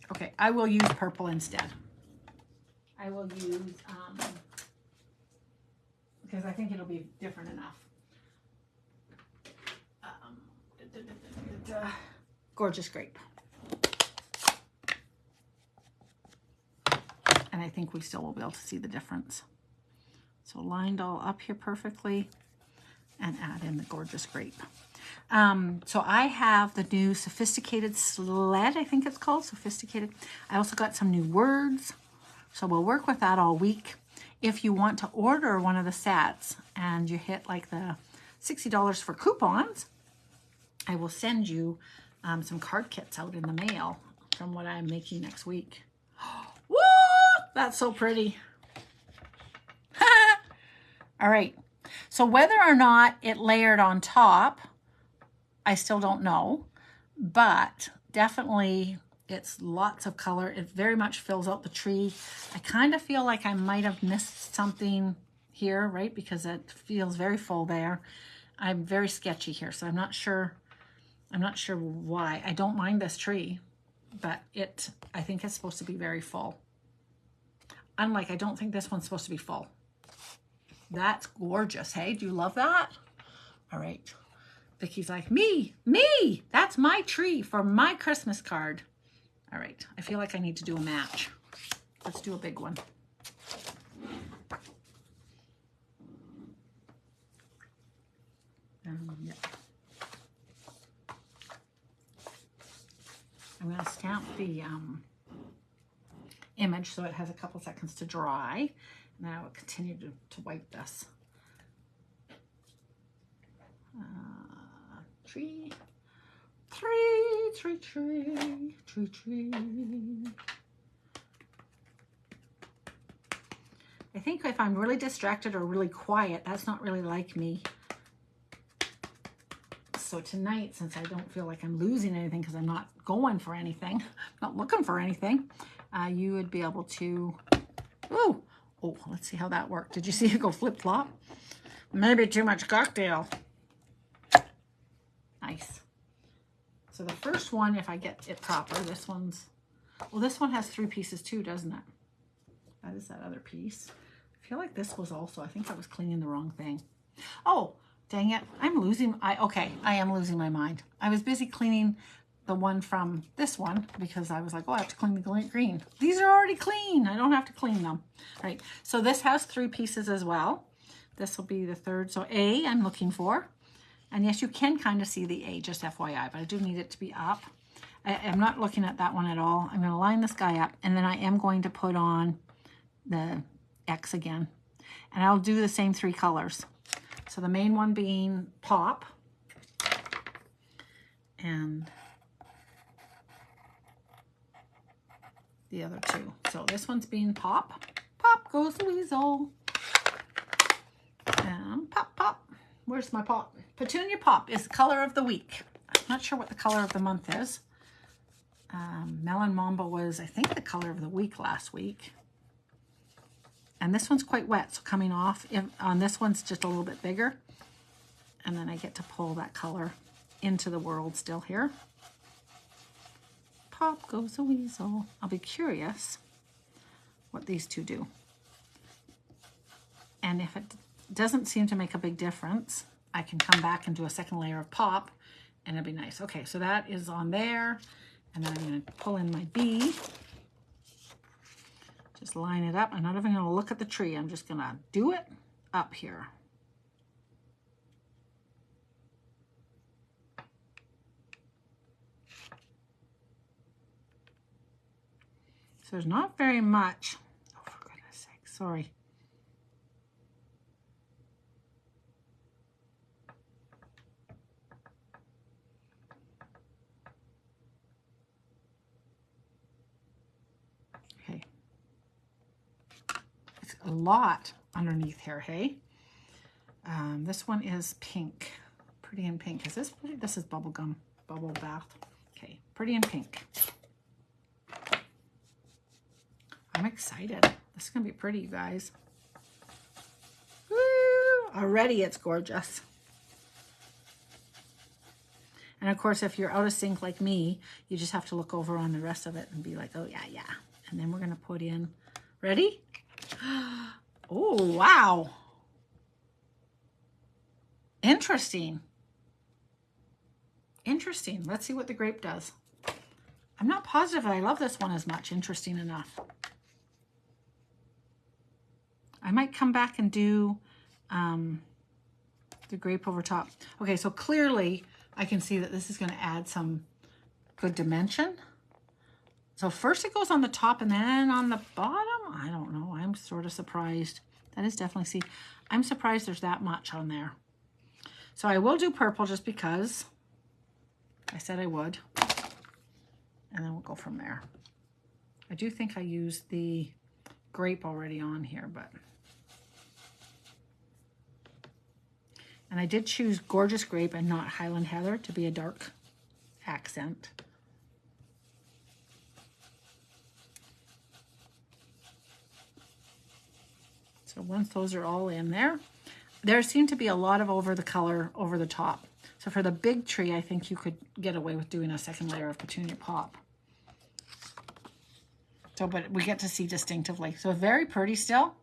Okay, I will use purple instead. I will use, because I think it'll be different enough. Gorgeous Grape. And I think we still will be able to see the difference. So lined all up here perfectly and add in the Gorgeous Grape. So I have the new Sophisticated Sled, I think it's called, Sophisticated. I also got some new words. So we'll work with that all week. If you want to order one of the sets and you hit like the $60 for coupons, I will send you some card kits out in the mail from what I'm making next week. Woo! That's so pretty. All right. So whether or not it layered on top, I still don't know, but definitely It's lots of color. It very much fills out the tree. I kind of feel like I might have missed something here, right? Because it feels very full there. I'm very sketchy here, so I'm not sure why. I don't mind this tree, but I think it's supposed to be very full. Unlike, I don't think this one's supposed to be full. That's gorgeous, hey? Do you love that? All right. Vicky's like, me, that's my tree for my Christmas card. All right, I feel like I need to do a match. Let's do a big one. Yeah. I'm going to stamp the image so it has a couple seconds to dry. And then I will continue to wipe this. Tree. I think if I'm really distracted or really quiet, that's not really like me. So tonight, since I don't feel like I'm losing anything because I'm not going for anything, not looking for anything, you would be able to, oh, let's see how that worked. Did you see it go flip-flop? Maybe too much cocktail. Nice. So the first one, if I get it proper, this one has 3 pieces too, doesn't it? That is that other piece. I feel like this was also, I think I was cleaning the wrong thing. Oh, dang it. I am losing my mind. I was busy cleaning the one from this one because I was like, oh, I have to clean the green. These are already clean. I don't have to clean them. All right. So this has 3 pieces as well. This will be the third. So A, I'm looking for. And yes, you can kind of see the A, just FYI, but I do need it to be up. I'm not looking at that one at all. I'm going to line this guy up, and then I am going to put on the X again. And I'll do the same 3 colors. So the main one being Pop. And the other 2. So this one's being Pop. Pop goes the weasel. And Pop, Pop. Where's my Pop? Petunia Pop is the color of the week. I'm not sure what the color of the month is. Melon Mamba was, I think, the color of the week last week. And this one's quite wet, so coming off. On this one's just a little bit bigger. And then I get to pull that color into the world still here. Pop goes the weasel. I'll be curious what these 2 do. And if it doesn't seem to make a big difference, I can come back and do a second layer of Pop, and it'll be nice. Okay, so that is on there. And then I'm going to pull in my B. Just line it up. I'm not even going to look at the tree. I'm just going to do it up here. So there's not very much. Oh, for goodness sake. Sorry. Okay. It's a lot underneath here, hey? This one is pink. Pretty in pink. Is this pretty? This is bubblegum. Bubble bath. Okay. Pretty in pink. I'm excited. This is going to be pretty, you guys. Woo! Already it's gorgeous. And of course, if you're out of sync like me, you just have to look over on the rest of it and be like, oh, yeah, yeah. And then we're going to put in, ready? Oh, wow. Interesting. Interesting. Let's see what the grape does. I'm not positive I love this one as much. Interesting enough. I might come back and do the grape over top. Okay, so clearly I can see that this is going to add some good dimension. So first it goes on the top and then on the bottom. I don't know. I'm sort of surprised. That is definitely, see, I'm surprised there's that much on there. So I will do purple just because I said I would. And then we'll go from there. I do think I used the grape already on here, but. And I did choose Gorgeous Grape and not Highland Heather to be a dark accent. So once those are all in there, there seemed to be a lot of over the color over the top. So for the big tree, I think you could get away with doing a second layer of petunia pop. So, but we get to see distinctively. So very pretty still.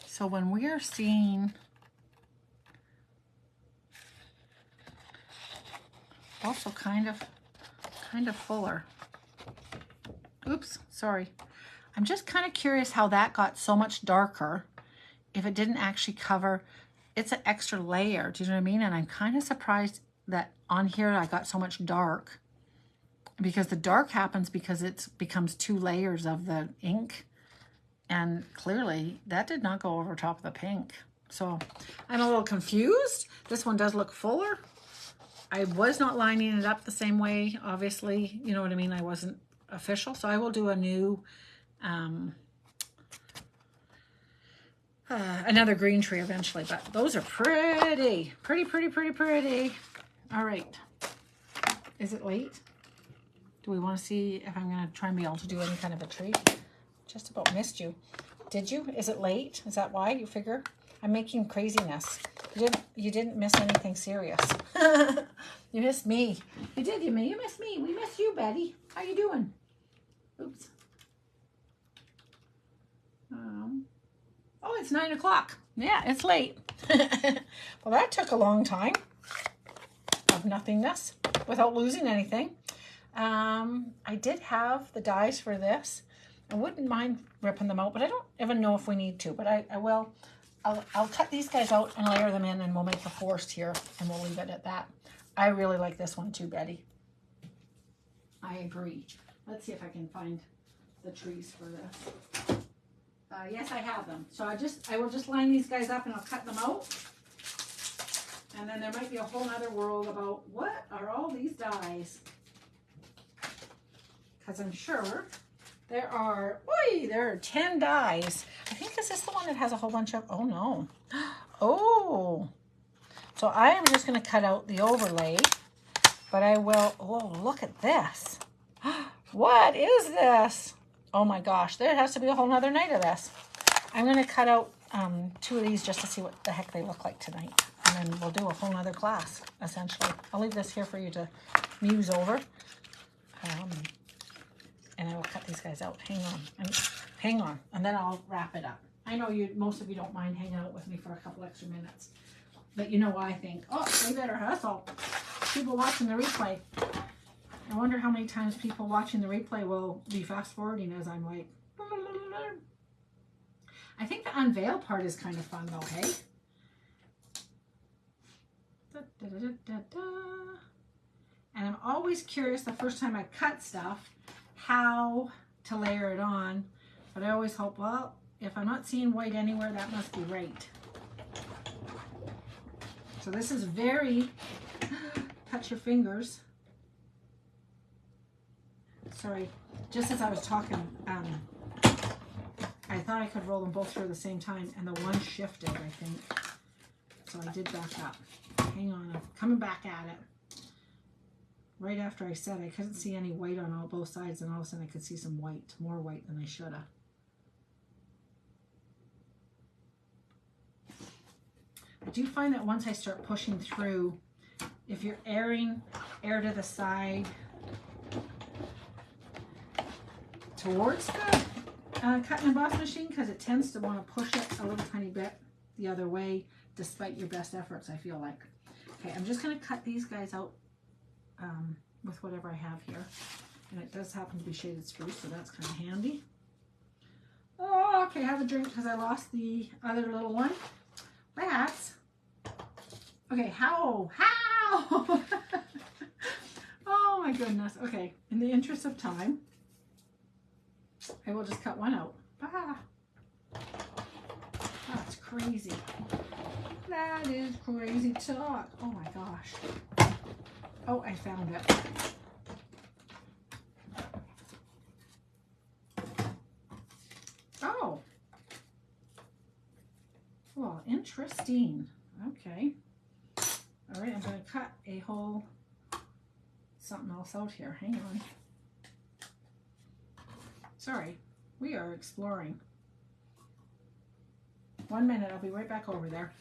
So when we are seeing also kind of fuller. Oops, sorry. I'm just kind of curious how that got so much darker if it didn't actually cover. It's an extra layer, do you know what I mean? And I'm kind of surprised that on here I got so much dark, because the dark happens because it becomes 2 layers of the ink. And clearly that did not go over top of the pink. So I'm a little confused. This one does look fuller. I was not lining it up the same way, obviously. You know what I mean? I wasn't official. So I will do a new, another green tree eventually. But those are pretty. Pretty, pretty, pretty, pretty. All right. Is it late? Do we want to see if I'm going to try and be able to do any kind of a tree? Just about missed you. Did you? Is it late? Is that why you figure? I'm making craziness. You didn't miss anything serious. You missed me. You did. You missed me. We missed you, Betty. How you doing? Oops. Oh, it's 9 o'clock. Yeah, it's late. Well, that took a long time of nothingness without losing anything. I did have the dies for this. I wouldn't mind ripping them out, but I don't even know if we need to, but I will. I'll cut these guys out and layer them in, and we'll make a forest here, and we'll leave it at that. I really like this one too, Betty. I agree. Let's see if I can find the trees for this. Yes, I have them. So I will just line these guys up and I'll cut them out. And then there might be a whole other world about what are all these dies? Because I'm sure there are 10 dies. I think this is the one that has a whole bunch of, oh no. Oh. So I am just going to cut out the overlay, but I will, oh, look at this. What is this? Oh my gosh, there has to be a whole nother night of this. I'm going to cut out 2 of these just to see what the heck they look like tonight. And then we'll do a whole nother class, essentially. I'll leave this here for you to muse over. And I will cut these guys out. Hang on. And then I'll wrap it up. I know most of you don't mind hanging out with me for a couple extra minutes. But you know what I think? Oh, they better hustle. People watching the replay. I wonder how many times people watching the replay will be fast forwarding as I'm like. I think the unveil part is kind of fun though, hey? And I'm always curious the first time I cut stuff how to layer it on. But I always hope, well, if I'm not seeing white anywhere, that must be right. So this is very, touch your fingers. Sorry, just as I was talking, I thought I could roll them both through at the same time, and the one shifted, I think. So I did back up. Hang on, I'm coming back at it. Right after I said I couldn't see any white on both sides, and all of a sudden I could see some white, more white than I should have. I do find that once I start pushing through, if you're airing, air to the side towards the cut and emboss machine, because it tends to want to push it a little tiny bit the other way, despite your best efforts, I feel like. Okay, I'm just going to cut these guys out with whatever I have here. And it does happen to be shaded spruce, so that's kind of handy. Oh, okay, have a drink because I lost the other little one. Rats. Okay, how? Oh my goodness. Okay, in the interest of time, I will just cut one out. That's crazy. That is crazy talk. Oh my gosh. Oh, I found it. Oh. Well, interesting. Okay. All right, I'm going to cut a whole something else out here. Hang on. Sorry. We are exploring. 1 minute, I'll be right back over there.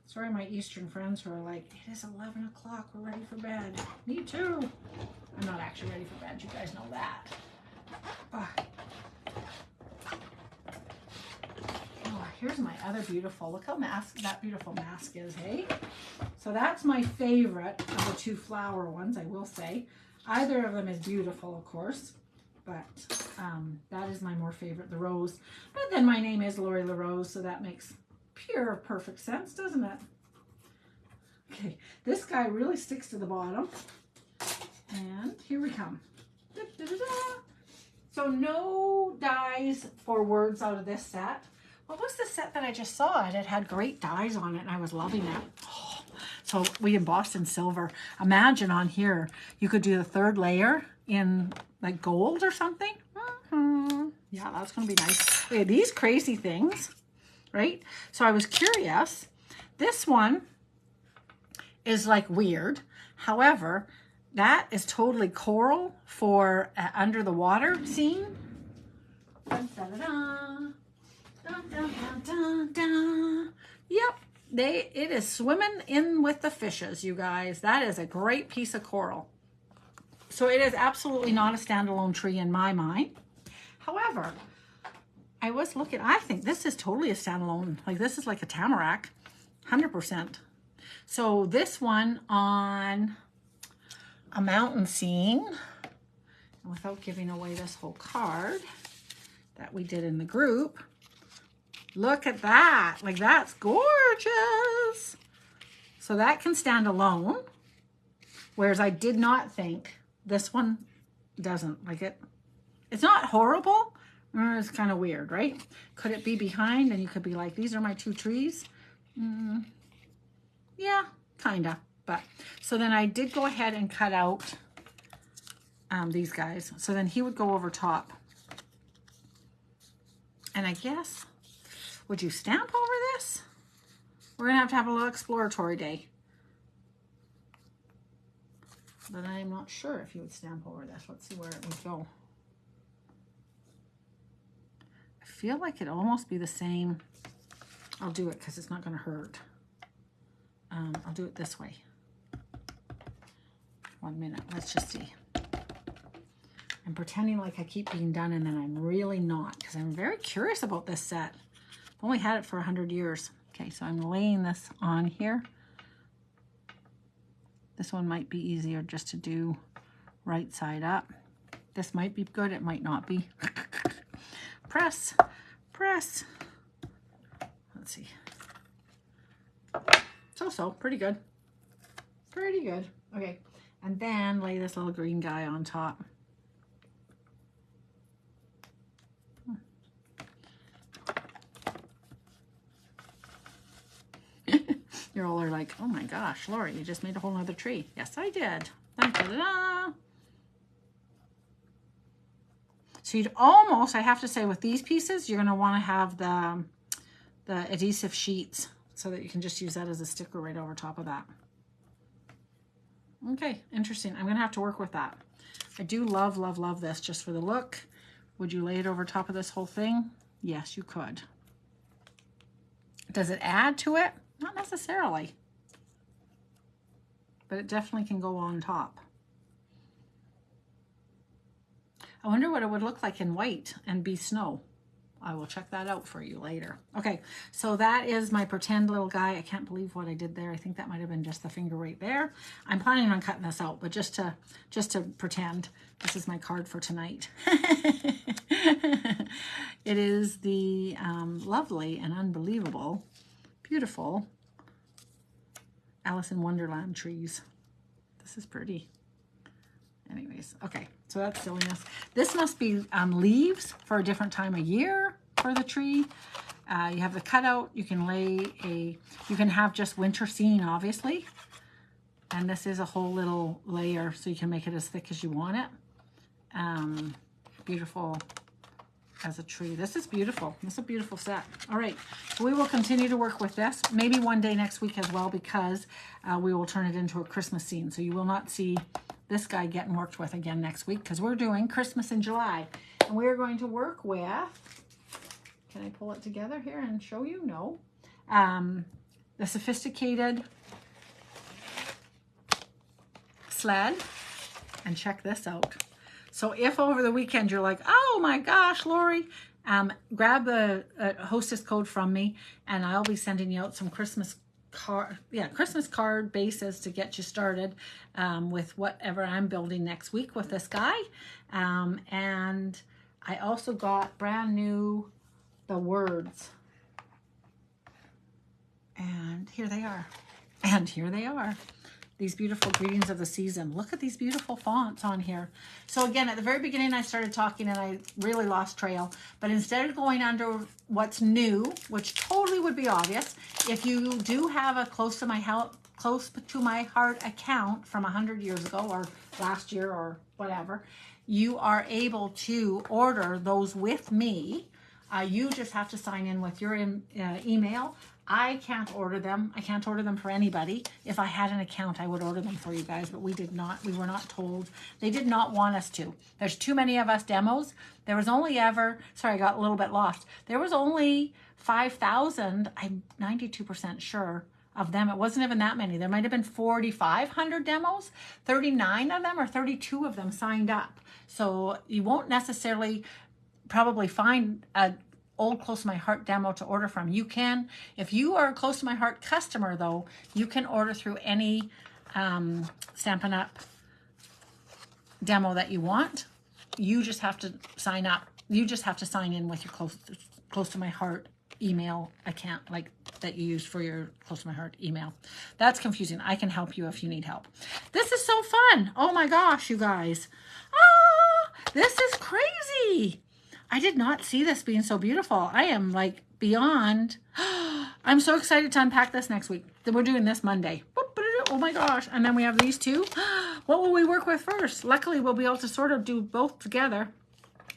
Sorry, my Eastern friends who are like, it is 11 o'clock, we're ready for bed. Me too. I'm not actually ready for bed, you guys know that. Oh, here's my other beautiful, look how that beautiful mask is, hey? So that's my favorite of the two flower ones, I will say. Either of them is beautiful, of course, but that is my more favorite, the rose. But then my name is Lori LaRose, so that makes pure perfect sense, doesn't it? Okay, this guy really sticks to the bottom. And here we come. Da, da, da, da. So no dies for words out of this set. What was the set that I just saw? It had great dies on it and I was loving it. Oh, so we embossed in silver. Imagine on here, you could do the third layer in like gold or something. Yeah, that's gonna be nice. Okay, these crazy things, right? So I was curious. This one is like weird. However, that is totally coral for under the water scene. Dun, dun, dun, dun. Dun, dun, dun, dun, dun. Yep, it is swimming in with the fishes, you guys. That is a great piece of coral. So it is absolutely not a standalone tree in my mind. However, I was looking, I think this is totally a standalone. Like this is like a tamarack, 100%. So this one on a mountain scene, and without giving away this whole card that we did in the group, look at that. Like that's gorgeous. So that can stand alone. Whereas I did not think this one doesn't. Like it's not horrible. It's kind of weird, right? Could it be behind and you could be like, these are my two trees? Yeah, kind of. But so then I did go ahead and cut out these guys. So then he would go over top. And I guess, would you stamp over this? We're going to have a little exploratory day. But I'm not sure if you would stamp over this. Let's see where it would go. I feel like it'd almost be the same. I'll do it because it's not going to hurt. I'll do it this way. 1 minute. Let's just see. I'm pretending like I keep being done and then I'm really not because I'm very curious about this set. I've only had it for 100 years. Okay, so I'm laying this on here. This one might be easier just to do right side up. This might be good, it might not be. Press, press. Let's see. So, pretty good. Pretty good. Okay, and then lay this little green guy on top. You all are like, oh my gosh, Lori, you just made a whole nother tree. Yes, I did. Da-da-da. So you'd almost, I have to say, with these pieces, you're going to want to have the adhesive sheets so that you can just use that as a sticker right over top of that. Okay, interesting. I'm going to have to work with that. I do love, love, love this just for the look. Would you lay it over top of this whole thing? Yes, you could. Does it add to it? Not necessarily. But it definitely can go on top. I wonder what it would look like in white and be snow. I will check that out for you later. Okay, so that is my pretend little guy. I can't believe what I did there. I think that might have been just the finger right there. I'm planning on cutting this out, but just to pretend, this is my card for tonight. It is the lovely and unbelievable, beautiful Alice in Wonderland trees. This is pretty. Anyways, okay, so that's silliness. This must be leaves for a different time of year for the tree. You have the cutout. You can you can have just winter scene, obviously. And this is a whole little layer, so you can make it as thick as you want it. Beautiful as a tree. This is beautiful. This is a beautiful set. All right, so we will continue to work with this. Maybe one day next week as well, because we will turn it into a Christmas scene. So you will not see this guy getting worked with again next week because we're doing Christmas in July. And we're going to work with, can I pull it together here and show you? No. The Sophisticated Sled. And check this out. So if over the weekend you're like, oh my gosh, Lori, grab the hostess code from me and I'll be sending you out some Christmas card bases to get you started with whatever I'm building next week with this guy. And I also got brand new the words. And here they are. And here they are. These beautiful greetings of the season. Look at these beautiful fonts on here. So again, at the very beginning, I started talking and I really lost trail. But instead of going under what's new, which totally would be obvious, if you do have a close to my heart account from 100 years ago or last year or whatever, you are able to order those with me. You just have to sign in with your email. I can't order them. I can't order them for anybody. If I had an account, I would order them for you guys, but we did not. We were not told. They did not want us to. There's too many of us demos. There was only ever, sorry, I got a little bit lost. There was only 5,000, I'm 92% sure of them. It wasn't even that many. There might have been 4,500 demos. 39 of them or 32 of them signed up. So you won't necessarily probably find a old Close to My Heart demo to order from. You can, if you are a Close to My Heart customer though, you can order through any Stampin' Up demo that you want. You just have to sign up. You just have to sign in with your Close to My Heart email account, like that you use for your Close to My Heart email. That's confusing. I can help you if you need help. This is so fun. Oh my gosh, you guys. Oh, this is crazy. I did not see this being so beautiful. I am like beyond. I'm so excited to unpack this next week. We're doing this Monday. Oh my gosh. And then we have these two. What will we work with first? Luckily, we'll be able to sort of do both together.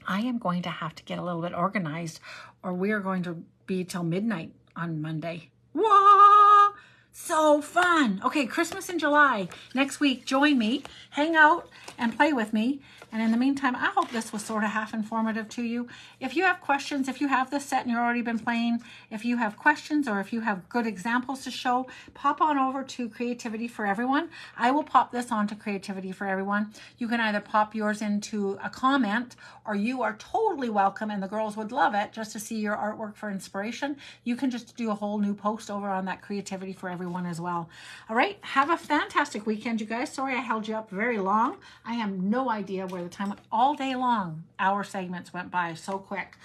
I am going to have to get a little bit organized or we are going to be till midnight on Monday. Whoa! So fun. Okay, Christmas in July. Next week, join me, hang out, and play with me. And in the meantime, I hope this was sort of half informative to you. If you have questions, if you have this set and you've already been playing, if you have questions or if you have good examples to show, pop on over to Creativity for Everyone. I will pop this on to Creativity for Everyone. You can either pop yours into a comment or you are totally welcome and the girls would love it just to see your artwork for inspiration. You can just do a whole new post over on that Creativity for Everyone as well. All right, have a fantastic weekend, you guys. Sorry I held you up very long. I have no idea where the time went. All day long, our segments went by so quick.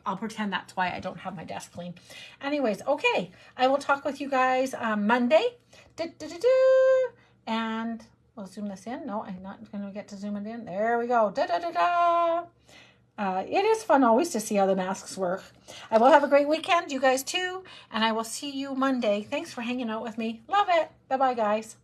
I'll pretend that's why I don't have my desk clean. Anyways, okay, I will talk with you guys Monday. And we'll zoom this in. No, I'm not going to get to zoom it in. There we go. It is fun always to see how the masks work. I will have a great weekend, you guys too, and I will see you Monday. Thanks for hanging out with me. Love it. Bye-bye, guys.